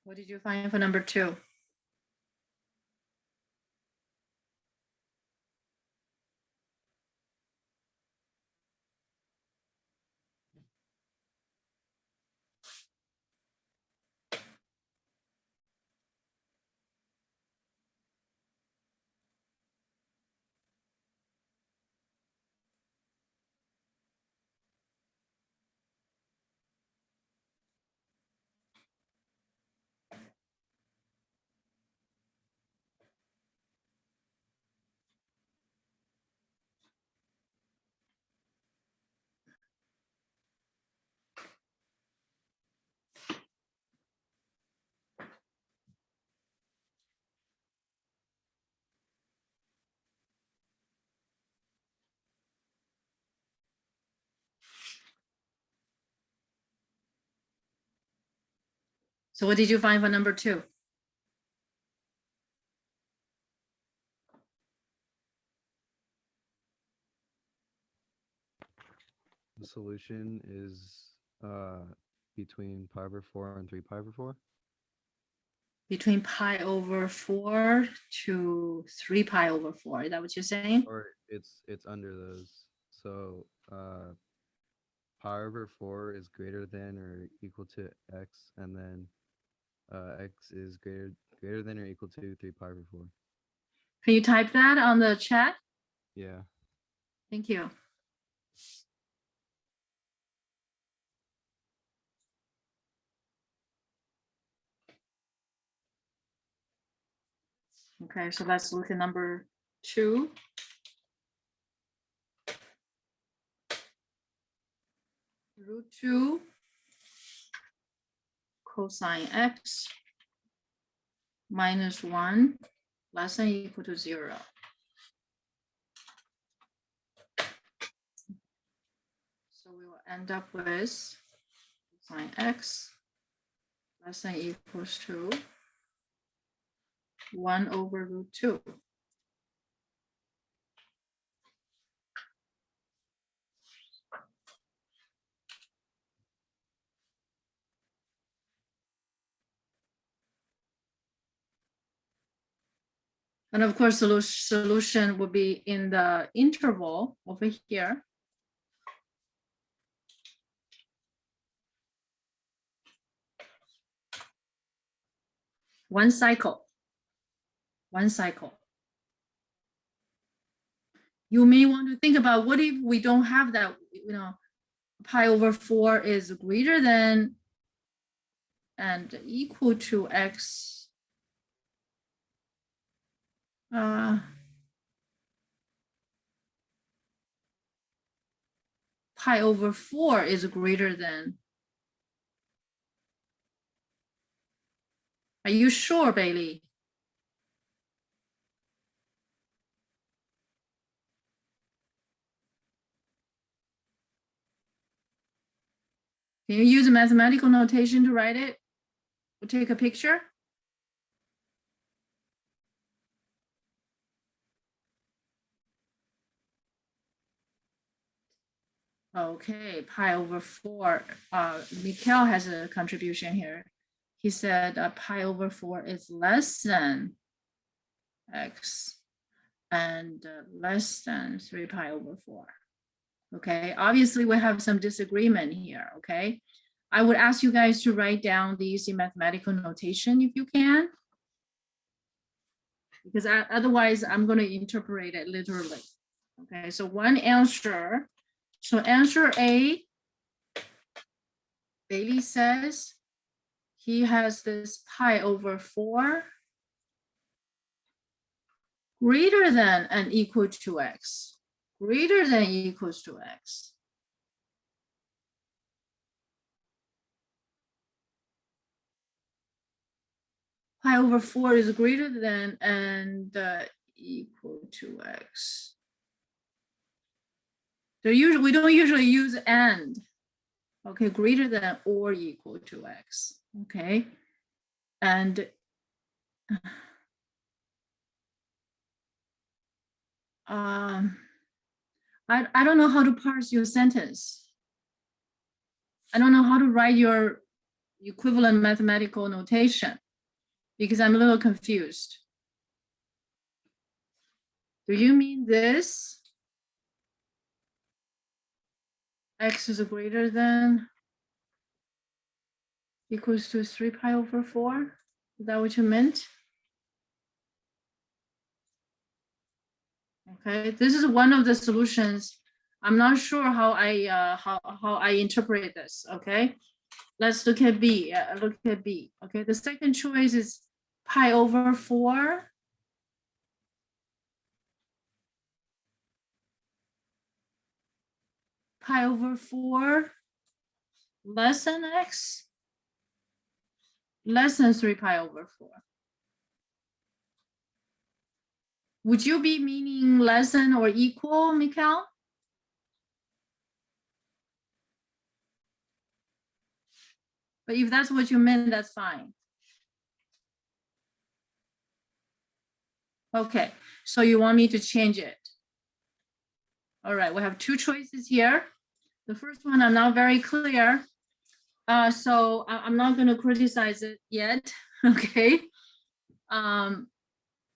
What did you find for number 2? So what did you find for number 2? The solution is between pi over 4 and 3 pi over 4. Between pi over 4 to 3 pi over 4. Is that what you're saying? Or it's under those. So pi over 4 is greater than or equal to x, and then x is greater than or equal to 3 pi over 4. Can you type that on the chat? Yeah. Thank you. Okay, so let's look at number 2. Root 2 cosine x minus 1 less than or equal to 0. So we will end up with cosine x less than or equals to 1 over root 2. And of course, the solution will be in the interval over here. One cycle. You may want to think about what if we don't have that, pi over 4 is greater than and equal to x. Pi over 4 is greater than. Are you sure, Bailey? Can you use a mathematical notation to write it? Or take a picture? Okay, pi over 4. Mikhail has a contribution here. He said pi over 4 is less than x and less than 3 pi over 4. Okay, obviously we have some disagreement here, okay? I would ask you guys to write down these in mathematical notation if you can, because otherwise I'm going to interpret it literally. Okay, so one answer. So answer A, Bailey says he has this pi over 4 greater than and equal to x, greater than equals to x. Pi over 4 is greater than and equal to x. We don't usually use and. Okay, greater than or equal to x. Okay, and I don't know how to parse your sentence. I don't know how to write your equivalent mathematical notation because I'm a little confused. Do you mean this? X is greater than equals to 3 pi over 4? Is that what you meant? Okay, this is one of the solutions. I'm not sure how I interpret this. Okay, let's look at B. Look at B. Okay, the second choice is pi over 4. Pi over 4 less than x, less than 3 pi over 4. Would you be meaning less than or equal, Mikhail? But if that's what you meant, that's fine. Okay, so you want me to change it. All right, we have two choices here. The first one, I'm not very clear. So I'm not going to criticize it yet. Okay. And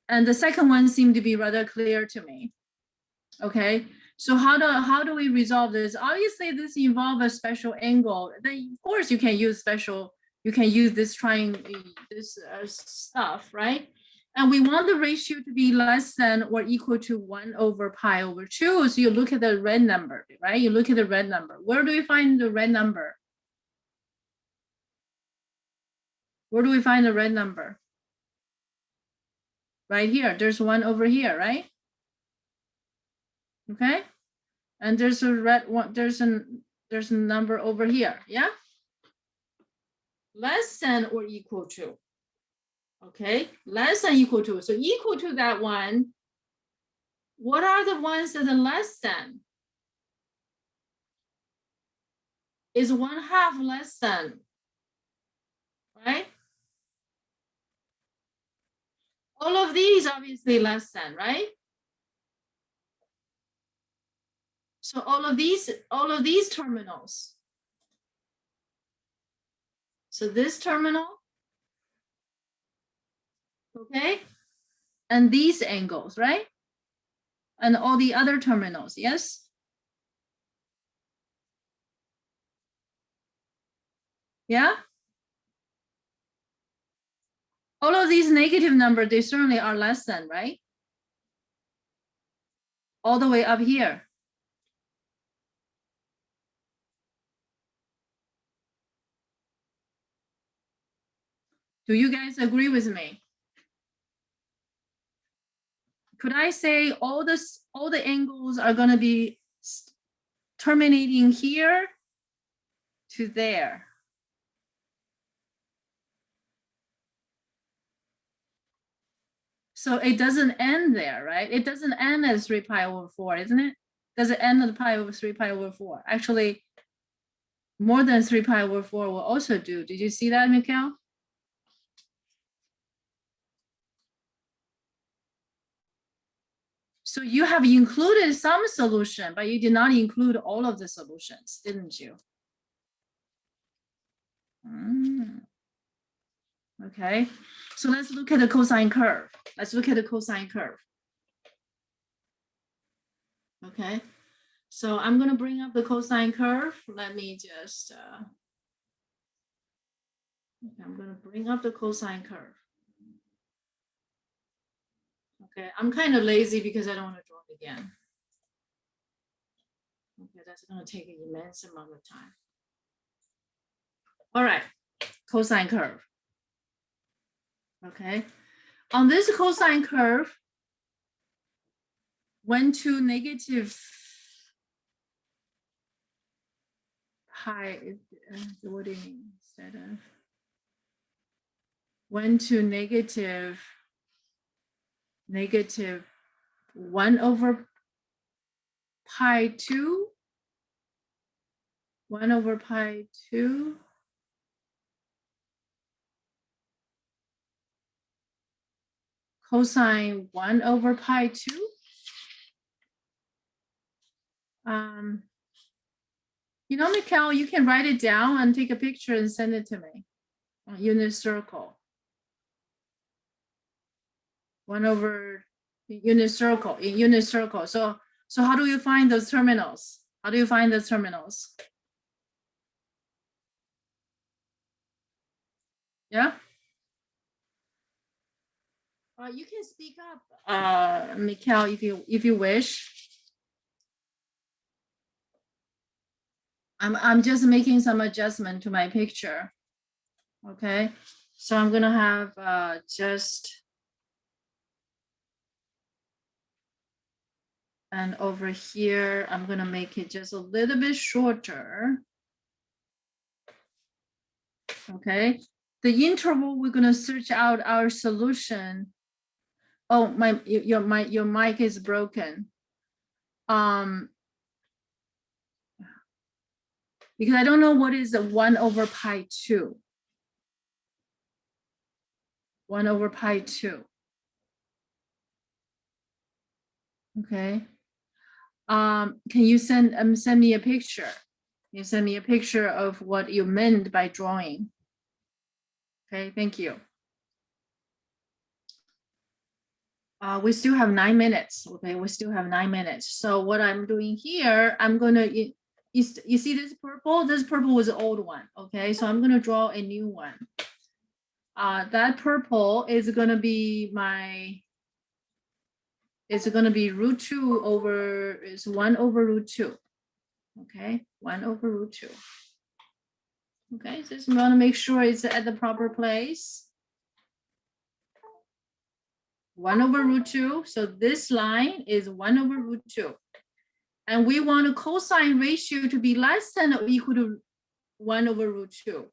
the second one seemed to be rather clear to me. Okay. So how do we resolve this? Obviously, this involves a special angle. Then of course you can use this stuff, right? And we want the ratio to be less than or equal to 1/pi/2. So you look at the red number, right? You look at the red number. Where do we find the red number? Where do we find the red number? Right here. There's one over here, right? Okay. And there's a red one. There's a number over here. Yeah. Less than or equal to. Okay. Less than equal to. So equal to that one. What are the ones that are less than? Is 1/2 less than? Right? All of these obviously less than, right? So all of these terminals. So this terminal, okay? And these angles, right? And all the other terminals, yes? Yeah? All of these negative numbers, they certainly are less than, right? All the way up here. Do you guys agree with me? Could I say all the angles are going to be terminating here to there? So it doesn't end there, right? It doesn't end at 3/pi/4, isn't it? Does it end at 3/pi/4? Actually, more than 3/pi/4 will also do. Did you see that, Mikhail? So you have included some solution, but you did not include all of the solutions, didn't you? Okay, so let's look at the cosine curve. Let's look at the cosine curve. Okay, so I'm going to bring up the cosine curve. Let me just, I'm going to bring up the cosine curve. Okay, I'm kind of lazy because I don't want to draw it again. Okay, that's going to take an immense amount of time. All right, cosine curve. Okay, on this cosine curve, when to negative pi, what do you mean instead of? When to negative 1/pi2, 1/pi2, cosine 1/pi2. You know, Mikhail, you can write it down and take a picture and send it to me on unit circle. 1/unit circle in unit circle. So how do you find those terminals? How do you find those terminals? Yeah. You can speak up, Mikhail, if you wish. I'm just making some adjustment to my picture. Okay, so I'm gonna have just, and over here I'm gonna make it just a little bit shorter. Okay, the interval we're gonna search out our solution. Oh, your mic is broken. because I don't know what is the 1 over pi 2. 1 over pi 2. Okay. Can you send me a picture? You send me a picture of what you meant by drawing. Okay, thank you. We still have 9 minutes. Okay, we still have 9 minutes. So what I'm doing here, I'm gonna, you see this purple? This purple was the old one. Okay, so I'm gonna draw a new one. That purple is gonna be my, it's gonna be root 2 over, is 1 over root 2. Okay, 1 over root 2. Okay, so just want to make sure it's at the proper place. 1 over root 2. So this line is 1 over root 2. And we want a cosine ratio to be less than or equal to 1 over root 2.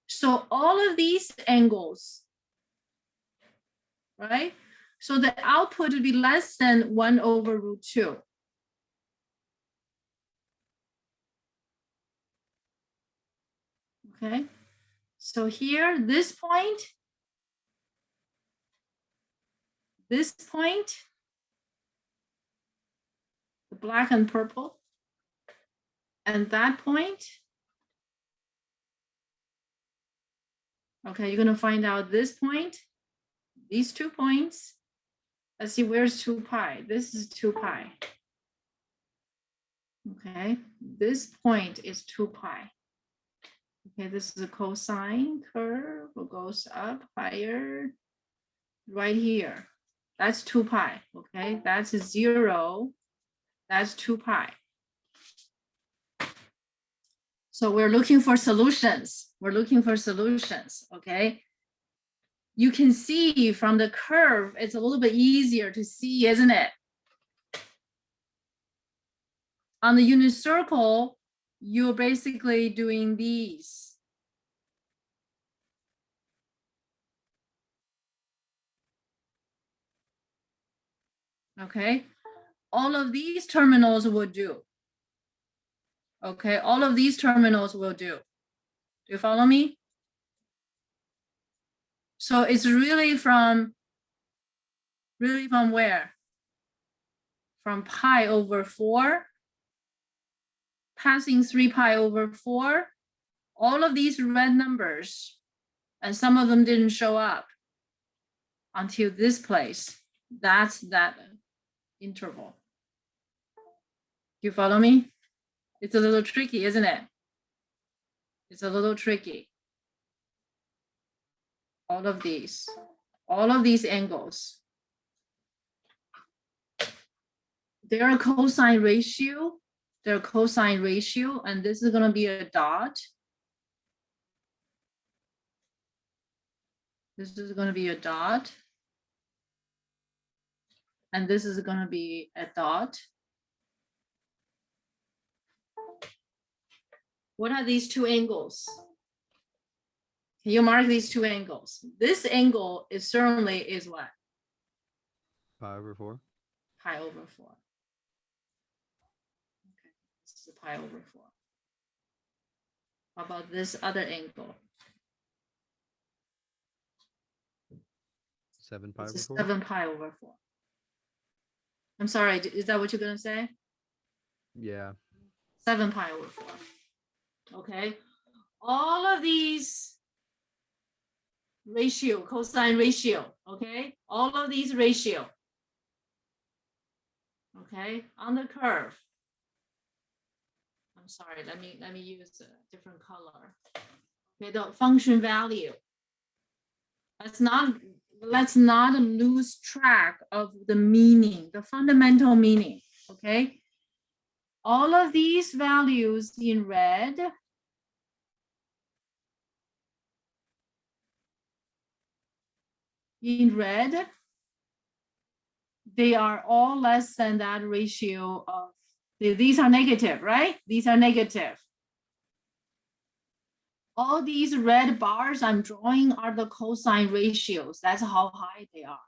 So all of these angles, right? So the output would be less than 1 over root 2. Okay, so here, this point, the black and purple, and that point, okay, you're gonna find out this point, these 2 points. Let's see, where's 2 pi? This is 2 pi. Okay, this point is 2 pi. Okay, this is a cosine curve, it goes up higher, right here. That's 2 pi, okay? That's 0, that's 2 pi. So we're looking for solutions. We're looking for solutions, okay? You can see from the curve, it's a little bit easier to see, isn't it? On the unit circle, you're basically doing these. Okay, all of these terminals will do. Okay, all of these terminals will do. Do you follow me? So it's really from where? From pi over 4, passing 3 pi over 4, all of these red numbers, and some of them didn't show up until this place. That's that interval. Do you follow me? It's a little tricky, isn't it? It's a little tricky. All of these angles. They're a cosine ratio. They're a cosine ratio, and this is gonna be a dot. This is gonna be a dot. And this is gonna be a dot. What are these 2 angles? Can you mark these 2 angles? This angle is certainly is what? Pi over 4. Pi over 4. Okay, this is pi over 4. How about this other angle? 7 pi over 4. 7 pi over 4. I'm sorry, is that what you're gonna say? Yeah. 7 pi over 4. Okay, all of these ratio, cosine ratio, okay? All of these ratio, okay, on the curve. I'm sorry, let me use a different color. Okay, the function value. Let's not lose track of the meaning, the fundamental meaning, okay? All of these values in red, they are all less than that ratio of, these are negative, right? These are negative. All these red bars I'm drawing are the cosine ratios. That's how high they are.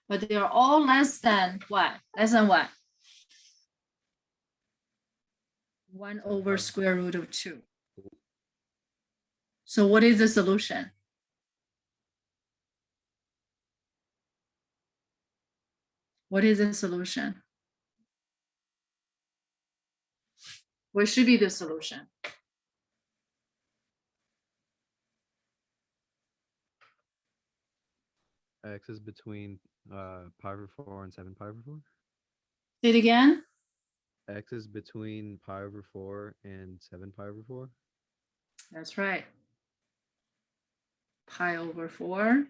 But they are all less than what? Less than what? 1 So over pi square root of 2. So what is the solution? What is the solution? What should be the solution? x is between pi over 4 and 7 pi over 4. Say it again. X is between pi over 4 and 7 pi over 4. That's right. Pi over 4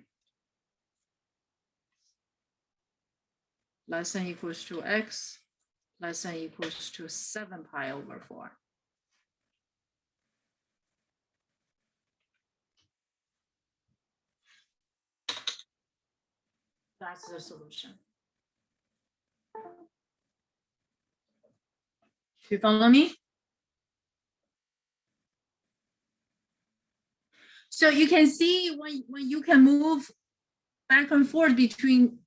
less than equals to x less than equals to 7 pi over 4. That's the solution. Do you follow me? So you can see when you can move back and forth between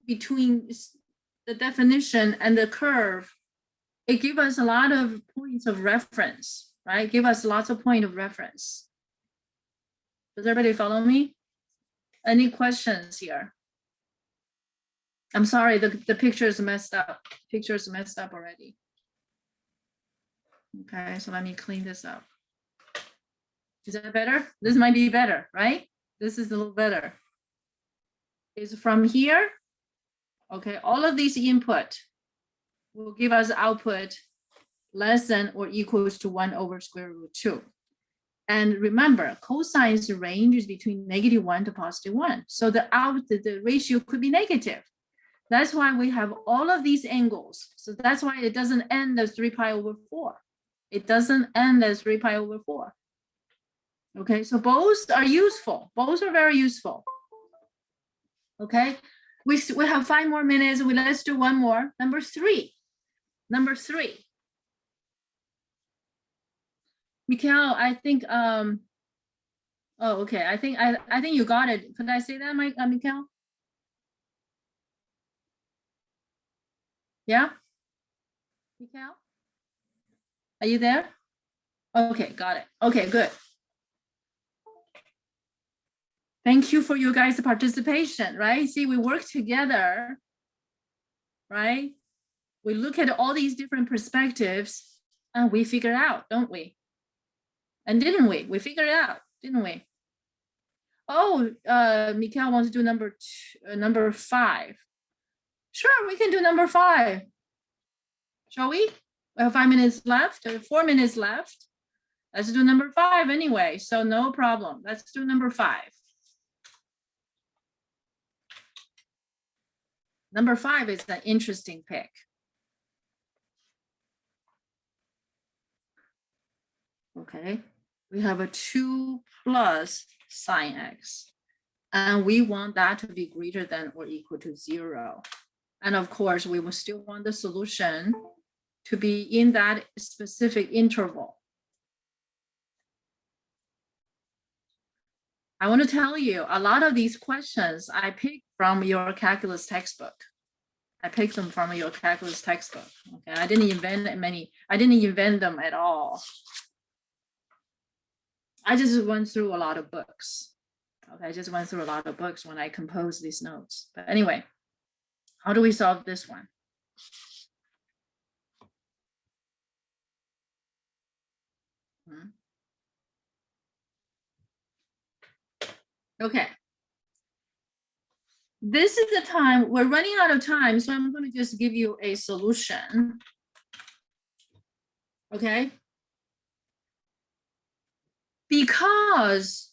the definition and the curve, it gives us a lot of points of reference, right? Give us lots of point of reference. Does everybody follow me? Any questions here? I'm sorry, the picture is messed up. Picture is messed up already. Okay, so let me clean this up. Is that better? This might be better, right? This is a little better. Is from here, okay, all of these input will give us output less than or equals to 1 over square root 2. And remember, cosine's range is between -1 to +1. So the ratio could be negative. That's why we have all of these angles. So that's why it doesn't end as 3 pi over 4. It doesn't end as 3 pi over 4. Okay, so both are useful. Both are very useful. Okay, we have 5 more minutes. Let's do one more. Number 3. Number 3. Mikhail, I think oh, okay. I think you got it. Could I say that, Mikhail? Yeah? Mikhail? Are you there? Okay, got it. Okay, good. Thank you for you guys' participation, right? See, we work together, right? We look at all these different perspectives and we figure out, don't we? And didn't we? We figured it out, didn't we? Oh, Mikhail wants to do number 5. Sure, we can do number 5. Shall we? We have 5 minutes left, 4 minutes left. Let's do number 5 anyway, so no problem. Let's do number 5. Number 5 is an interesting pick. Okay, we have a 2 plus sine x, and we want that to be greater than or equal to 0. And of course, we will still want the solution to be in that specific interval. I want to tell you, a lot of these questions I picked from your calculus textbook. I picked them from your calculus textbook. Okay, I didn't invent many. I didn't invent them at all. I just went through a lot of books. Okay, I just went through a lot of books when I composed these notes. But anyway, how do we solve this one? Okay. This is the time, we're running out of time, so I'm going to just give you a solution. Okay. Because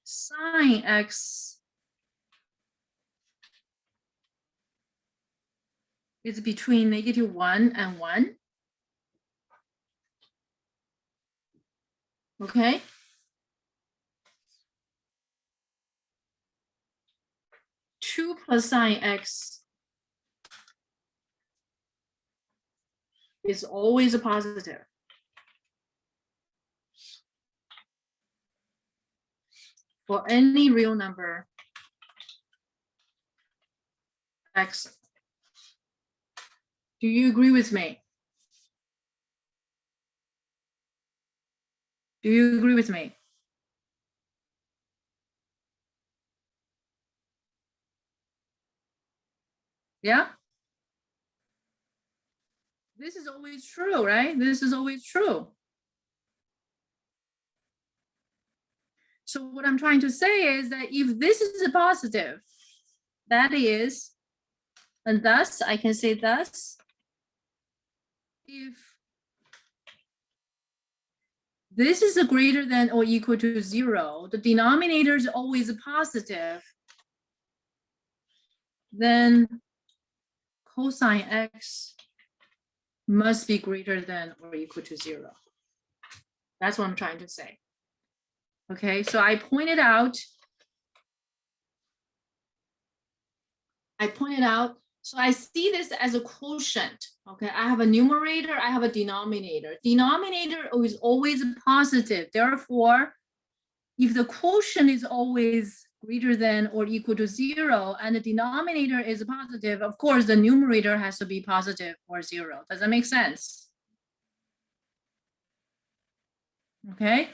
sine x is between -1 and 1. Okay. Two plus sine x is always a positive. For any real number x. Do you agree with me? Do you agree with me? Yeah? This is always true, right? This is always true. So what I'm trying to say is that if this is a positive, that is, and thus I can say thus, if this is a greater than or equal to 0, the denominator is always a positive, then cosine x must be greater than or equal to 0. That's what I'm trying to say. Okay, so I pointed out, so I see this as a quotient. Okay, I have a numerator, I have a denominator. Denominator is always positive. Therefore, if the quotient is always greater than or equal to 0 and the denominator is positive, of course, the numerator has to be positive or 0. Does that make sense? Okay.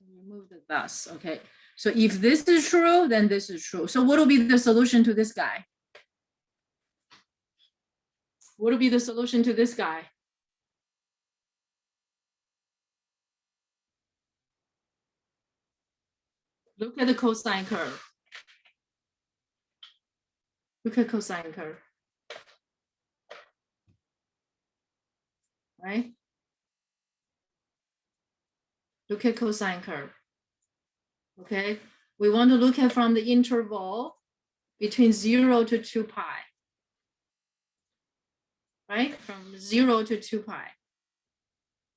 Remove the thus. Okay. So if this is true, then this is true. So what will be the solution to this guy? What will be the solution to this guy? Look at the cosine curve. Look at cosine curve. Right? Look at cosine curve. Okay. We want to look at from the interval between 0 to 2 pi. Right? From 0 to 2 pi.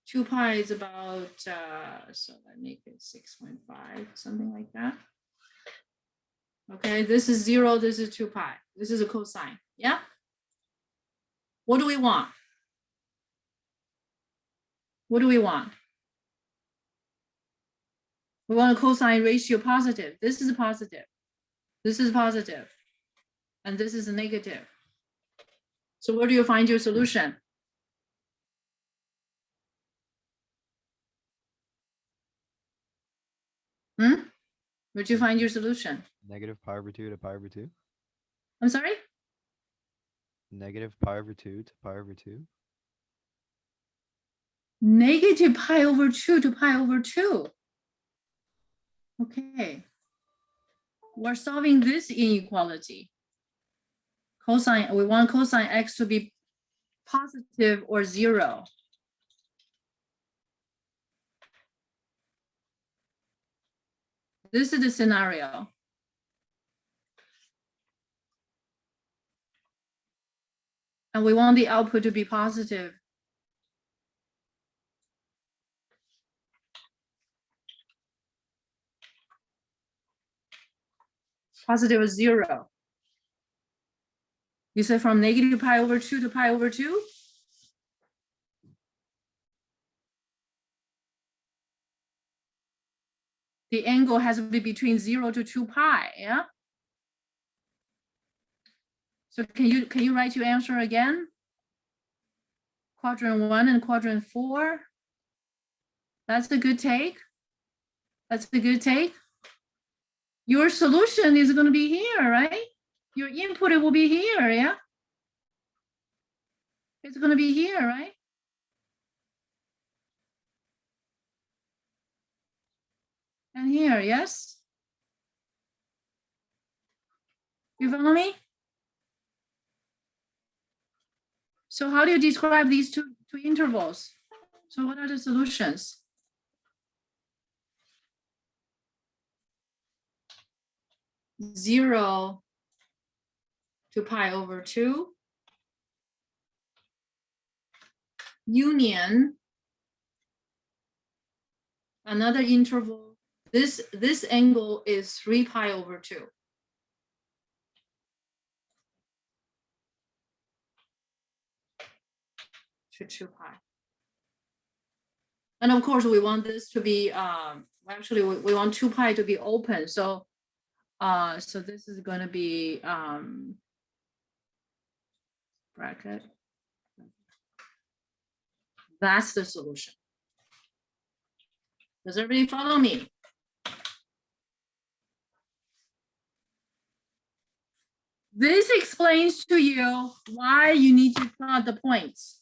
2 pi is about, so I make it 6.5, something like that. Okay, this is 0, this is 2 pi. This is a cosine, yeah? What do we want? What do we want? We want a cosine ratio positive. This is positive. This is positive. And this is a negative. So where do you find your solution? Where'd you find your solution? Negative pi over 2 to pi over 2. I'm sorry? Negative pi over 2 to pi over 2. Negative pi over 2 to pi over 2. Okay. We're solving this inequality. Cosine, we want cosine x to be positive or 0. This is the scenario. And we want the output to be positive. Positive is 0. You said from negative pi over 2 to pi over 2? The angle has to be between 0 to 2 pi, yeah? So can you write your answer again? Quadrant 1 and quadrant 4. That's a good take. That's a good take. Your solution is going to be here, right? Your input will be here, yeah? It's going to be here, right? And here, yes? You follow me? So how do you describe these two intervals? So what are the solutions? Zero to pi over 2. Union. Another interval. This angle is 3 pi over 2. To 2 pi. And of course, we want this to be, actually, we want 2 pi to be open. So So this is going to be bracket. That's the solution. Does everybody follow me? This explains to you why you need to plot the points.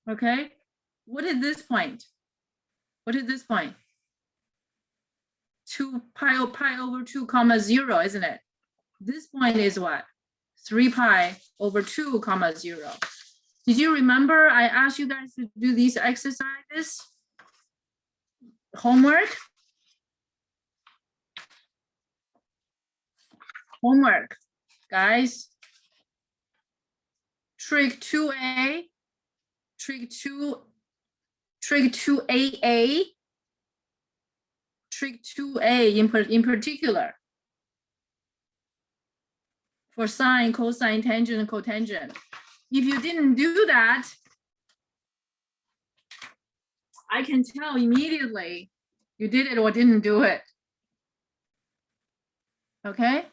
Okay, what is this point? What is this point? 2 pi over 2 comma 0, isn't it? This point is what? 3 pi over 2 comma 0. Did you remember I asked you guys to do these exercises? Homework? Homework, guys. Trig 2A, Trig 2AA, Trig 2A in particular, for sine, cosine, tangent, and cotangent. If you didn't do that, I can tell immediately you did it or didn't do it. Okay?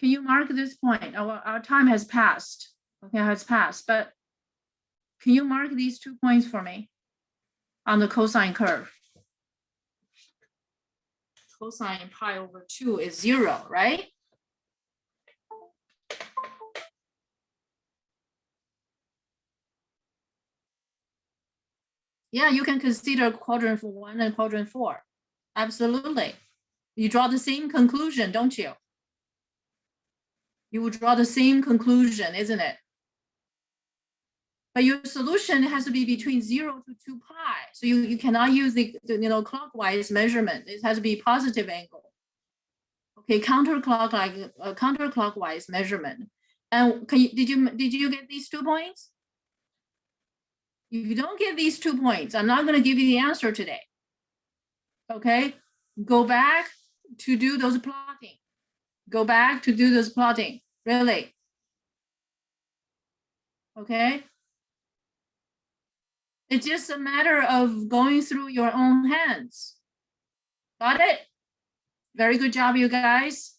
Can you mark this point? Our time has passed. Okay, has passed, but can you mark these 2 points for me on the cosine curve? Cosine pi over 2 is 0, right? Yeah, you can consider quadrant for 1 and quadrant 4. Absolutely. You draw the same conclusion, don't you? You will draw the same conclusion, isn't it? But your solution has to be between 0 to 2 pi. So you cannot use the clockwise measurement. It has to be positive angle. Okay, counterclockwise measurement. And did you get these 2 points? If you don't get these 2 points, I'm not going to give you the answer today. Okay, go back to do those plotting. Go back to do those plotting, really. Okay. It's just a matter of going through your own hands. Got it? Very good job, you guys.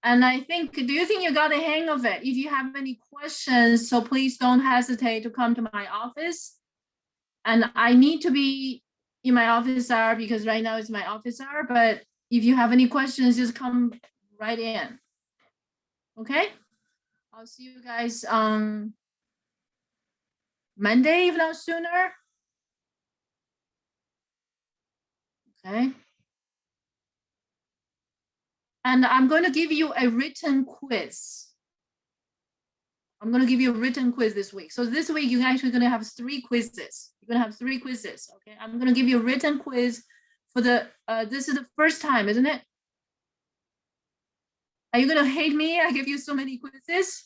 And I think, do you think you got the hang of it? If you have any questions, so please don't hesitate to come to my office. And I need to be in my office hour because right now it's my office hour, but if you have any questions, just come right in. Okay? I'll see you guys on Monday, if not sooner. Okay. And I'm going to give you a written quiz. I'm going to give you a written quiz this week. So this week, you're actually going to have 3 quizzes. You're going to have 3 quizzes. Okay. I'm going to give you a written quiz for the, this is the first time, isn't it? Are you going to hate me? I give you so many quizzes.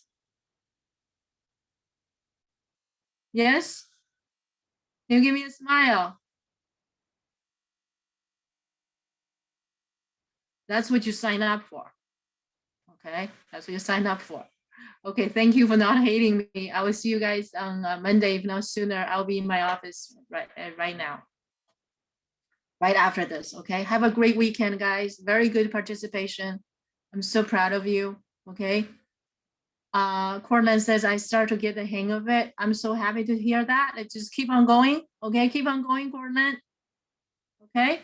Yes? Can you give me a smile? That's what you sign up for. Okay, that's what you sign up for. Okay, thank you for not hating me. I will see you guys on Monday, if not sooner. I'll be in my office right now, right after this. Okay, have a great weekend, guys. Very good participation. I'm so proud of you. Okay. Cortland says I start to get the hang of it. I'm so happy to hear that. Let's just keep on going. Okay, keep on going, Cortland. Okay.